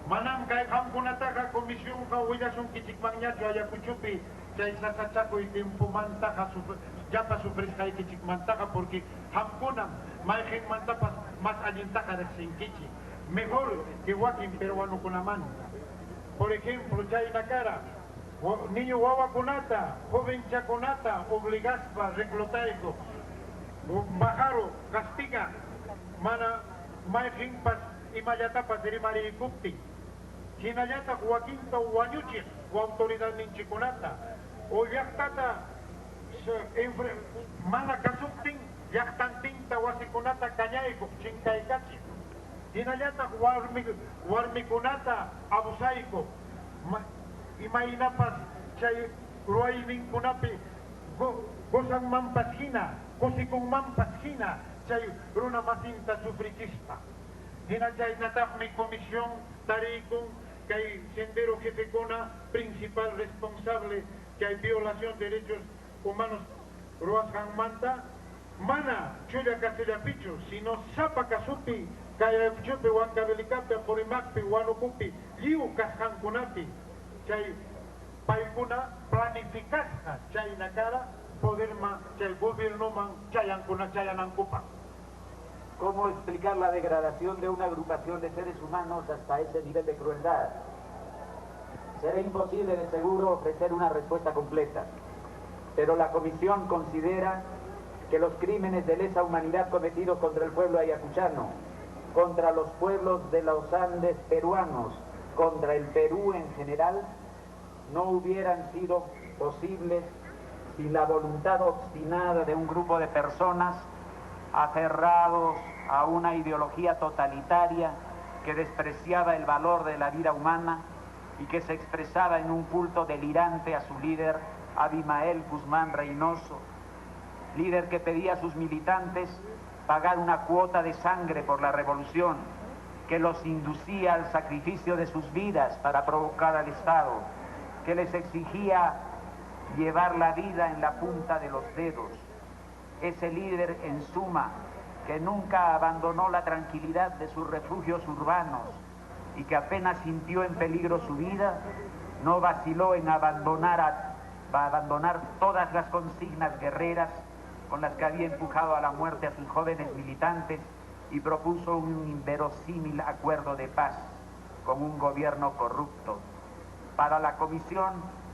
H: Manam kay hamkunataqa comisión willasun kichikmanñachu Ayacuchupi chay sasachaku y timpumantaqa llapa sufrisqa kichikmantaqa porque hamkunam mayjinmantapas más allintaqa riqsinkichik. Mejor que wakin peruanukunamanta. Por ejemplo, chayna cara niño wawakunata, joven chakunata, obligaspa, reclutaico, bajaro, castiga, mana, mayjinpas y mayatapas erimari kupti. Chinayata, huaquinta, huañuchis, o autoridad ninchikunata, o yaktata, mana kasuptin, yaktantinta, wasikunata, cañaico, chincaicachis. Chinayata, warmikunata, abusaico, Imainapas chay ruaymin kunapi gozan mampas hina, kosikun mampas hina, chay runa masinta sufrichispa. Hina chay nataqmi comisión tarikun kay Sendero Jefecona principal responsable que hay violación de derechos humanos ruascan manta, mana chulla castellapichu, sino sapa casupi, cayachupi, huancabelicapi, apurimapi, huanucupi, liu casjancunapi, chay paikuna planificasja, chay nakara, poderma, chay gobierno man, chayancuna, chayanancupa.
I: ¿Cómo explicar la degradación de una agrupación de seres humanos hasta ese nivel de crueldad? Será imposible de seguro ofrecer una respuesta completa, pero la Comisión considera que los crímenes de lesa humanidad cometidos contra el pueblo ayacuchano, contra los pueblos de los Andes peruanos, contra el Perú en general, no hubieran sido posibles sin la voluntad obstinada de un grupo de personas aferrados a una ideología totalitaria que despreciaba el valor de la vida humana y que se expresaba en un culto delirante a su líder, Abimael Guzmán Reynoso, líder que pedía a sus militantes pagar una cuota de sangre por la revolución, que los inducía al sacrificio de sus vidas para provocar al Estado, que les exigía llevar la vida en la punta de los dedos. Ese líder, en suma, que nunca abandonó la tranquilidad de sus refugios urbanos y que apenas sintió en peligro su vida, no vaciló en abandonar todas las consignas guerreras con las que había empujado a la muerte a sus jóvenes militantes y propuso un inverosímil acuerdo de paz con un gobierno corrupto. Para la Comisión,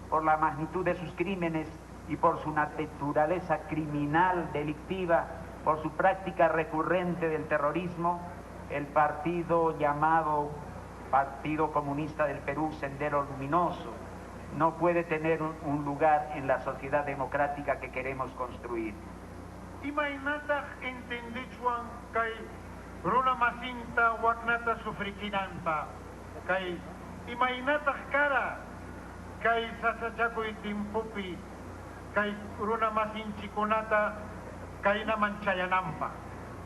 I: por la magnitud de sus crímenes y por su naturaleza criminal, delictiva, por su práctica recurrente del terrorismo, el partido llamado Partido Comunista del Perú, Sendero Luminoso, no puede tener un lugar en la sociedad democrática que queremos construir.
H: Imaynata entendichuan kay runa masinta waknata sufrikinanta, kay imaynata cara kay sasachakuy timpupi kay runa masinchikunata kay naman chayanampa.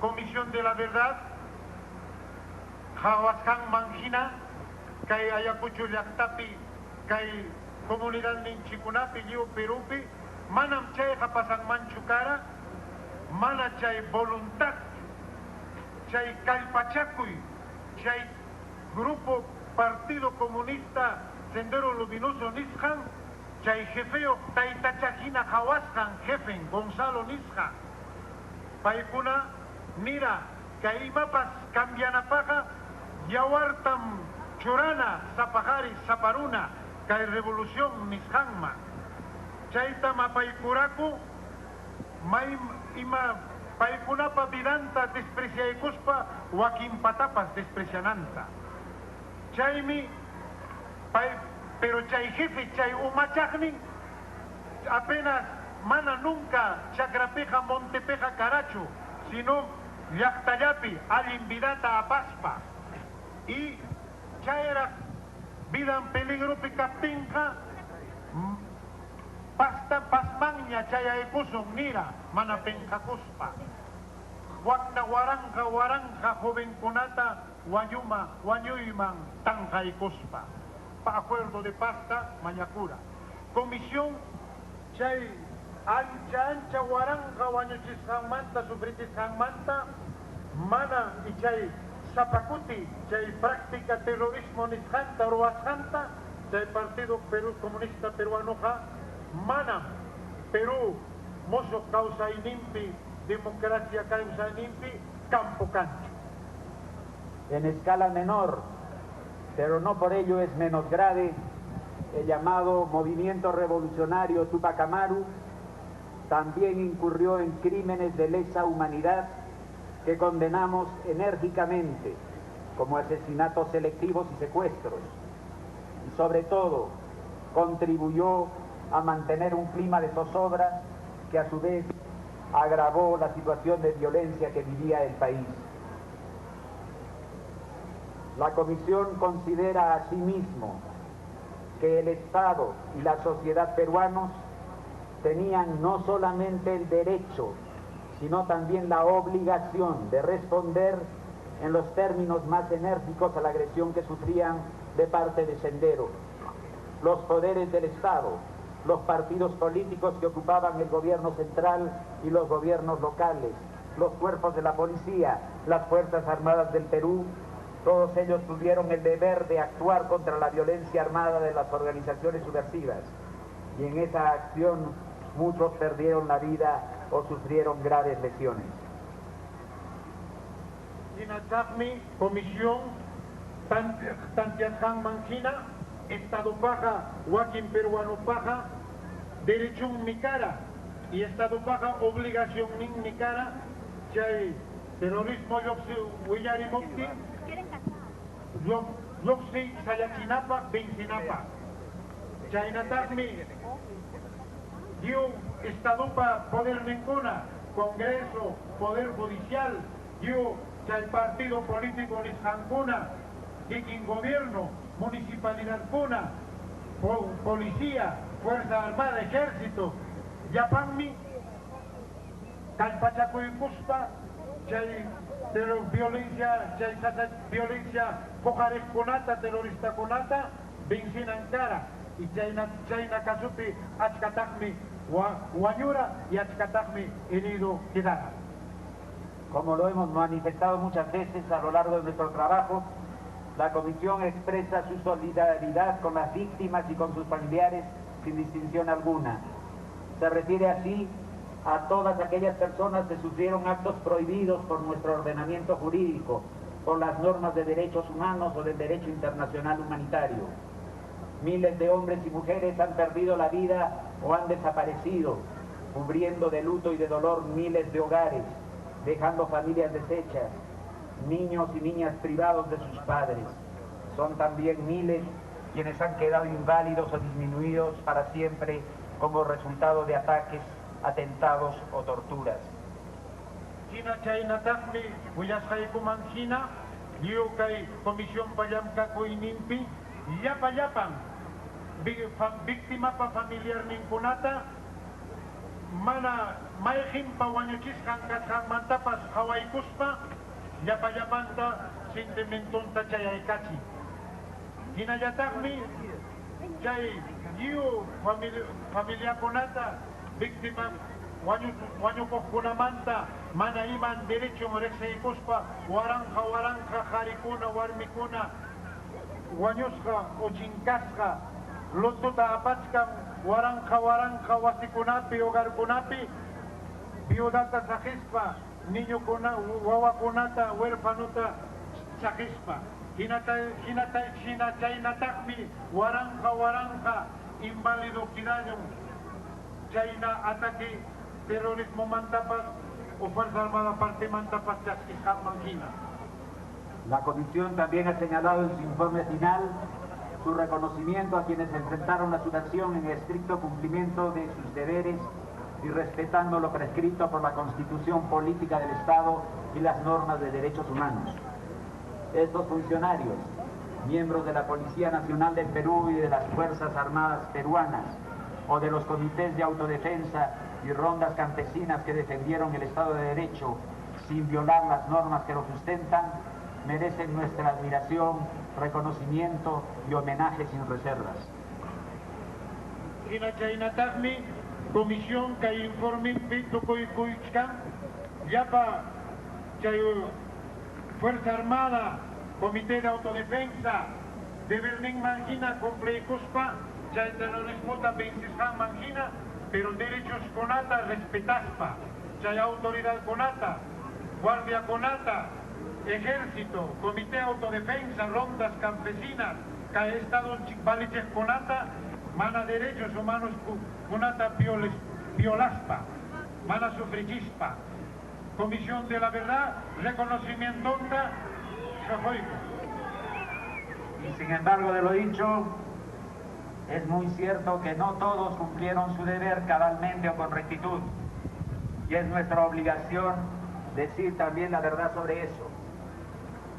H: Comisión de la Verdad hawaskan manjina kay Ayacucho llaqtapi kay comunidad ninchikunapi liu Perupi manam chay hapasan manchukara mana chay voluntad chay kalpachakuy chay grupo Partido Comunista Sendero Luminoso nisjan chay jefeo taitachajina hawaskan jefen Gonzalo nisja paikuna mira kay imapas cambianapaja yawartam churana sapajari saparuna kay revolución nisjanma chaytama paikuraku may ima paikunapa vidanta despreciaykuspa wakinpatapas despreciananta chaymi pero chay jefe chay umachaqnin apenas mana nunca chakrapeja montepeja caracho sino llaqtallapi allin vidata apaspa y chayra vida en peligro captinja pasta pasmaña chayaykusun nira mana penjakuspa wakna waranja jovenkunata wañuyman tanjaykuspa pa acuerdo de pasta mañacura comisión chay ancha waranja wañuchisqanmanta sufritisqanmanta mana y chay zapacuti chay práctica terrorismo nisqanta ruwasqanta chay Partido Perú Comunista Peruanoja mana Perú mozo causa inimpi democracia causa inimpi campo cancho.
I: En escala menor, pero no por ello es menos grave, el llamado Movimiento Revolucionario Tupac Amaru también incurrió en crímenes de lesa humanidad que condenamos enérgicamente, como asesinatos selectivos y secuestros, y sobre todo contribuyó a mantener un clima de zozobra que a su vez agravó la situación de violencia que vivía el país. La Comisión considera asimismo que el Estado y la sociedad peruanos tenían no solamente el derecho, sino también la obligación de responder en los términos más enérgicos a la agresión que sufrían de parte de Sendero. Los poderes del Estado, los partidos políticos que ocupaban el gobierno central y los gobiernos locales, los cuerpos de la policía, las Fuerzas Armadas del Perú. Todos ellos tuvieron el deber de actuar contra la violencia armada de las organizaciones subversivas. Y en esa acción muchos perdieron la vida o sufrieron graves lesiones.
H: Inatagmi, Comisión Tantiascan Manjina, Estado Paja, Joaquín Peruano Paja, Derecho mi cara y Estado Paja, Obligación mi cara, Chay Terrorismo Yoxi Huillarimokti, Yoxi Sayachinapa, Bencinapa, Chaynatagmi, Dio Estado Pa Poder Ninguna, Congreso, Poder Judicial, Dio Chay Partido Político Nishancuna, Kikin Gobierno, Municipalidad Cuna, Policía, Fuerza Armada, Ejército, Yapammi, Calpachaco y Cuspa, Chay violencia, Cojares Conata, terrorista Conata, Benzina Ankara, y Chayna Kasupi, Achkatagmi, Guanyura y Achkatagmi, herido Quedara.
I: Como lo hemos manifestado muchas veces a lo largo de nuestro trabajo, la Comisión expresa su solidaridad con las víctimas y con sus familiares sin distinción alguna. Se refiere así a todas aquellas personas que sufrieron actos prohibidos por nuestro ordenamiento jurídico, por las normas de derechos humanos o del derecho internacional humanitario. Miles de hombres y mujeres han perdido la vida o han desaparecido, cubriendo de luto y de dolor miles de hogares, dejando familias deshechas, niños y niñas privados de sus padres. Son también miles quienes han quedado inválidos o disminuidos para siempre como resultado de ataques, atentados o torturas.
H: China Chaynatagmi, Huyashaikumanjina, Liukai Comisión Payamkakuinimpi, Yapan, víctima pa familiar Ninkunata, Mana Maijim pa Wanyuchiskan Mantapas Hawaii Kuspa, Yapayapanta Sentimentonta Chayaikachi. Hinayatagmi, Chay Yu familia Kunata, víctima Wanyukos Kunamanta, Mana Iman Derecho Morexe Kuspa, Waranja, Harikuna, Warmikuna, Wanyuska, Ochinkasca, Lotuta Apachkan, Waranja, Wasikunapi, Hogarkunapi, Biodata Sajispa, Niño Wawakunata, Huérfanuta Sajispa, Hinata Chaynatagmi, Waranja, Inválido Kidayum, Chayna Ataque, Terrorismo Mantapas, o Fuerza Armada Parte Mantapas, Chasquiján Manjina.
I: La Comisión también ha señalado en su informe final su reconocimiento a quienes enfrentaron a su nación en estricto cumplimiento de sus deberes y respetando lo prescrito por la Constitución Política del Estado y las normas de derechos humanos. Estos funcionarios, miembros de la Policía Nacional del Perú y de las Fuerzas Armadas peruanas, o de los comités de autodefensa y rondas campesinas que defendieron el Estado de Derecho sin violar las normas que lo sustentan, merecen nuestra admiración, reconocimiento y homenaje sin reservas.
H: Chaynatagmi, Comisión que informe Pitucoicuichcan, Yapa, Fuerza Armada, Comité de Autodefensa, de Berlín Manjina, Compleicuspa, Chay Terrorismo también Manjina, pero derechos Conata respetaspa, Chay Autoridad Conata, Guardia Conata, Ejército, Comité de Autodefensa, rondas campesinas, que Estado Chicbaliches Conata, Mana Derechos Humanos Conata Violaspa, Mana Sufrichispa, Comisión de la Verdad, Reconocimiento Shajoico.
I: Y sin embargo de lo dicho, es muy cierto que no todos cumplieron su deber cabalmente o con rectitud. Y es nuestra obligación decir también la verdad sobre eso.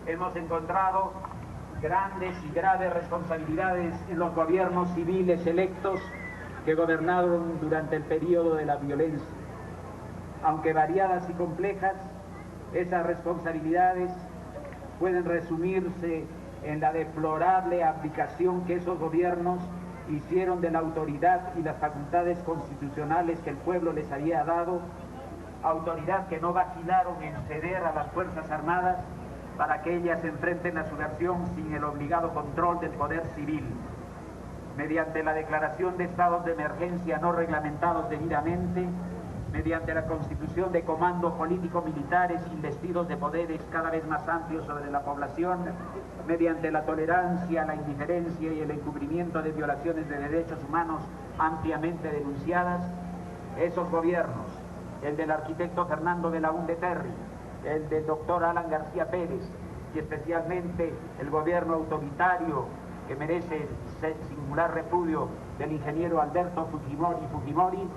I: Hemos encontrado grandes y graves responsabilidades en los gobiernos civiles electos que gobernaron durante el periodo de la violencia. Aunque variadas y complejas, esas responsabilidades pueden resumirse en la deplorable abdicación que esos gobiernos hicieron de la autoridad y las facultades constitucionales que el pueblo les había dado, autoridad que no vacilaron en ceder a las Fuerzas Armadas para que ellas enfrenten a su nación sin el obligado control del poder civil. Mediante la declaración de estados de emergencia no reglamentados debidamente, mediante la constitución de comandos político-militares investidos de poderes cada vez más amplios sobre la población, mediante la tolerancia, la indiferencia y el encubrimiento de violaciones de derechos humanos ampliamente denunciadas, esos gobiernos, el del arquitecto Fernando Belaúnde Terry, el del doctor Alan García Pérez y especialmente el gobierno autoritario que merece singular repudio del ingeniero Alberto Fujimori,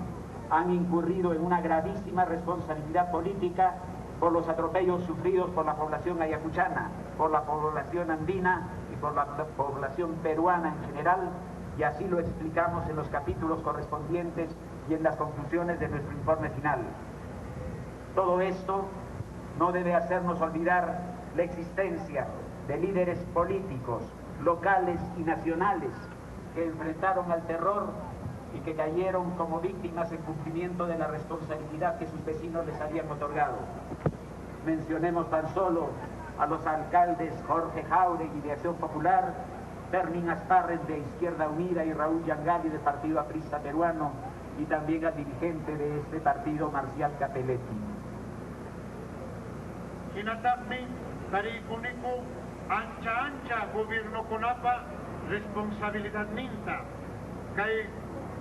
I: han incurrido en una gravísima responsabilidad política por los atropellos sufridos por la población ayacuchana, por la población andina y por la población peruana en general, y así lo explicamos en los capítulos correspondientes y en las conclusiones de nuestro informe final. Todo esto no debe hacernos olvidar la existencia de líderes políticos, locales y nacionales que enfrentaron al terror y que cayeron como víctimas en cumplimiento de la responsabilidad que sus vecinos les habían otorgado. Mencionemos tan solo a los alcaldes Jorge Jáuregui de Acción Popular, Fermín Asparres de Izquierda Unida y Raúl Yangali del Partido Aprista Peruano, y también al dirigente de este partido, Marcial Capelletti.
H: Hinatapmi, Tarikuniku, ancha gobierno conapa, responsabilidad ninta. Kay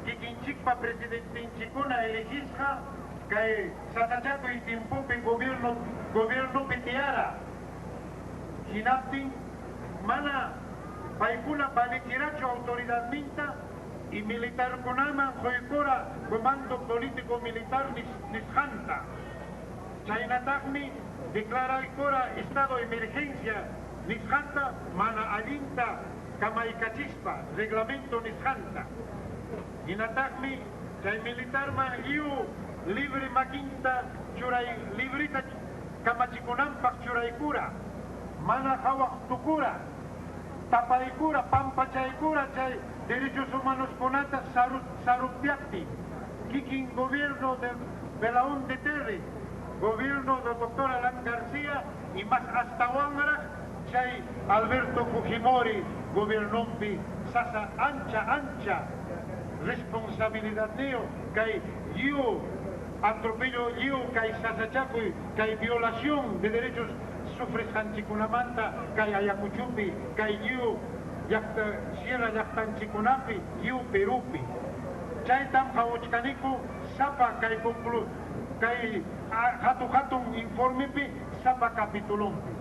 H: Kikinchikpa presidente Inchikuna elegisja, kay Satachaco y Timpupe gobierno Petiara. Hinaptin, mana, Paikuna Panikiracho autoridad ninta, y militar Konama, Joikora, comando político militar Nishanta. Chaynatagmi declara Ikora estado de emergencia Nishanta, mana alinta, Kamaikachispa, reglamento Nishanta. Inatagmi, chay militar man libre maquinta, churay librita Kamachikunampak churaykura, mana hawak tukura, tapaykura, pampachaykura, chay derechos humanos conata saruptiakti, kikin gobierno de Belaúnde Terry, gobierno del doctor Alan García y más hasta Wangara, chay Alberto Fujimori, gobernumpi sasa ancha, responsabilidad neo, kay atropello kay sasachaco, kay violación de derechos sufres Hanchikunamanta, kay Ayacuchupi, kay Sierra Yactanchikunapi, Perupi. Chaytam Hauchcanico, Sapa kay hatun informepi, Sapa capitulumpi.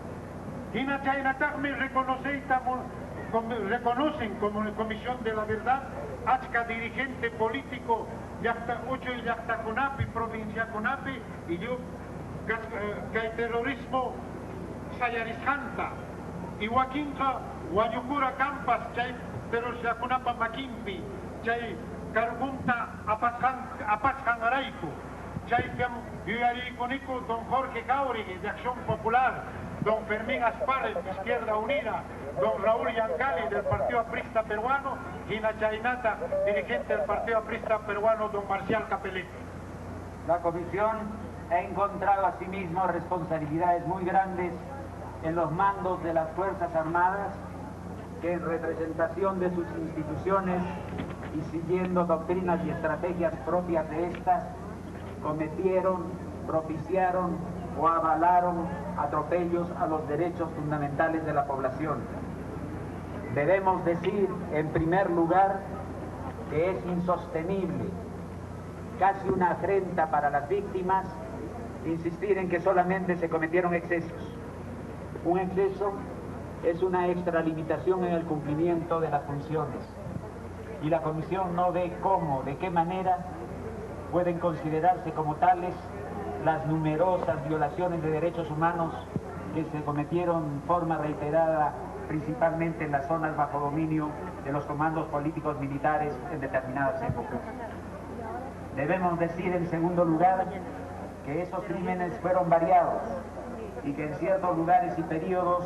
H: Hina Chaynatagmi reconocen como Comisión de la Verdad, Achka dirigente político, Yacta 8 y Yacta Conapi, provincia Conapi, y yo, kay terrorismo Sayarizhanta, y Huaquinja, Guayucura Campas, chay terrorismo Kunapa Maquimpi, chay Cargunta Apasjan Araico, chay Yuyariconico, don Jorge Jáuregui de Acción Popular, don Fermín Asparres de Izquierda Unida, don Raúl Yangali del Partido Aprista Peruano, y Nachainata, dirigente del Partido Aprista Peruano, don Marcial Capelletti.
I: La Comisión ha encontrado asimismo responsabilidades muy grandes en los mandos de las Fuerzas Armadas, que en representación de sus instituciones y siguiendo doctrinas y estrategias propias de estas, cometieron, propiciaron o avalaron atropellos a los derechos fundamentales de la población. Debemos decir, en primer lugar, que es insostenible, casi una afrenta para las víctimas, insistir en que solamente se cometieron excesos. Un exceso es una extralimitación en el cumplimiento de las funciones, y la Comisión no ve cómo, de qué manera pueden considerarse como tales las numerosas violaciones de derechos humanos que se cometieron en forma reiterada, principalmente en las zonas bajo dominio de los comandos políticos militares en determinadas épocas. Debemos decir, en segundo lugar, que esos crímenes fueron variados y que en ciertos lugares y periodos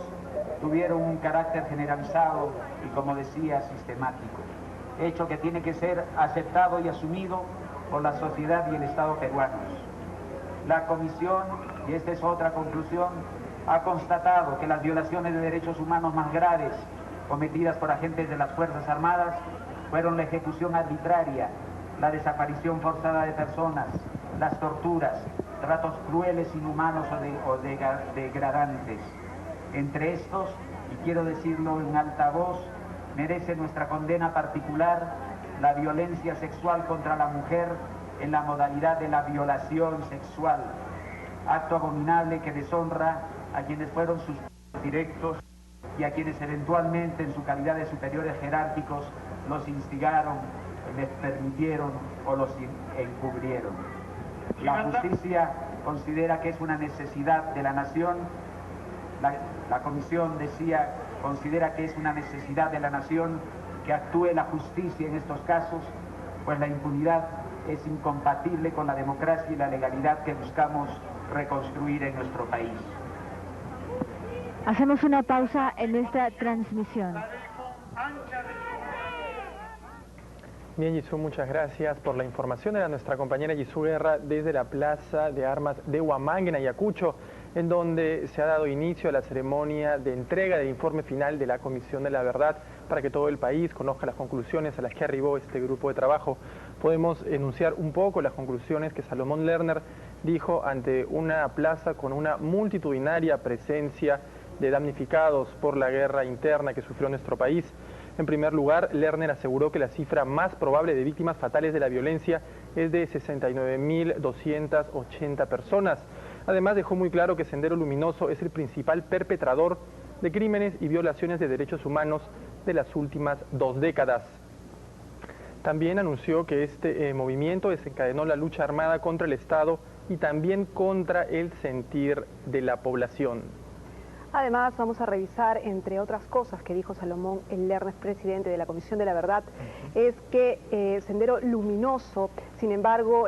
I: tuvieron un carácter generalizado y, como decía, sistemático. hecho que tiene que ser aceptado y asumido por la sociedad y el Estado peruanos. La Comisión, y esta es otra conclusión, ha constatado que las violaciones de derechos humanos más graves cometidas por agentes de las Fuerzas Armadas fueron la ejecución arbitraria, la desaparición forzada de personas, las torturas, tratos crueles, inhumanos o degradantes. Entre estos, y quiero decirlo en alta voz, merece nuestra condena particular la violencia sexual contra la mujer en la modalidad de la violación sexual, acto abominable que deshonra a quienes fueron sus directos y a quienes eventualmente en su calidad de superiores jerárquicos los instigaron, les permitieron o los encubrieron. La justicia considera que es una necesidad de la nación, la Comisión decía, considera que es una necesidad de la nación que actúe la justicia en estos casos, pues la impunidad es incompatible con la democracia y la legalidad que buscamos reconstruir en nuestro país.
C: Hacemos una pausa en nuestra transmisión.
A: Bien, Gisú, muchas gracias por la información. Era nuestra compañera Gisú Guerra desde la Plaza de Armas de Huamanga, en Ayacucho, en donde se ha dado inicio a la ceremonia de entrega del informe final de la Comisión de la Verdad para que todo el país conozca las conclusiones a las que arribó este grupo de trabajo. Podemos enunciar un poco las conclusiones que Salomón Lerner dijo ante una plaza con una multitudinaria presencia de damnificados por la guerra interna que sufrió nuestro país. En primer lugar, Lerner aseguró que la cifra más probable de víctimas fatales de la violencia es de 69.280 personas. Además, dejó muy claro que Sendero Luminoso es el principal perpetrador de crímenes y violaciones de derechos humanos de las últimas 2 décadas. También anunció que este movimiento desencadenó la lucha armada contra el Estado y también contra el sentir de la población.
G: Además, vamos a revisar, entre otras cosas que dijo Salomón Lerner, presidente de la Comisión de la Verdad, es que Sendero Luminoso, sin embargo,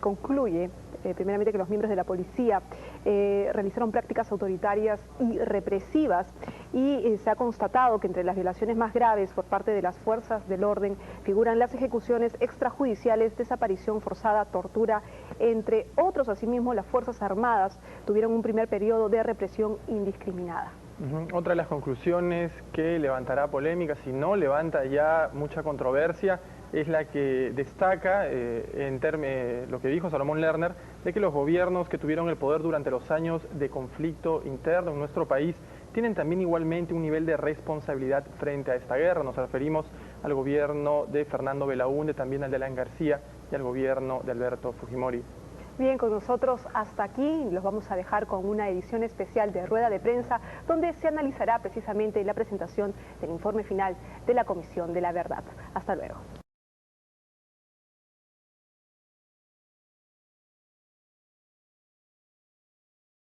G: concluye primeramente que los miembros de la policía realizaron prácticas autoritarias y represivas y se ha constatado que entre las violaciones más graves por parte de las fuerzas del orden figuran las ejecuciones extrajudiciales, desaparición forzada, tortura, entre otros. Asimismo, las Fuerzas Armadas tuvieron un primer periodo de represión indiscriminada.
A: Otra de las conclusiones que levantará polémica, si no levanta ya mucha controversia, es la que destaca lo que dijo Salomón Lerner, de que los gobiernos que tuvieron el poder durante los años de conflicto interno en nuestro país tienen también igualmente un nivel de responsabilidad frente a esta guerra. Nos referimos al gobierno de Fernando Belaúnde, también al de Alan García y al gobierno de Alberto Fujimori.
G: Bien, con nosotros hasta aquí, los vamos a dejar con una edición especial de Rueda de Prensa, donde se analizará precisamente la presentación del informe final de la Comisión de la Verdad. Hasta luego.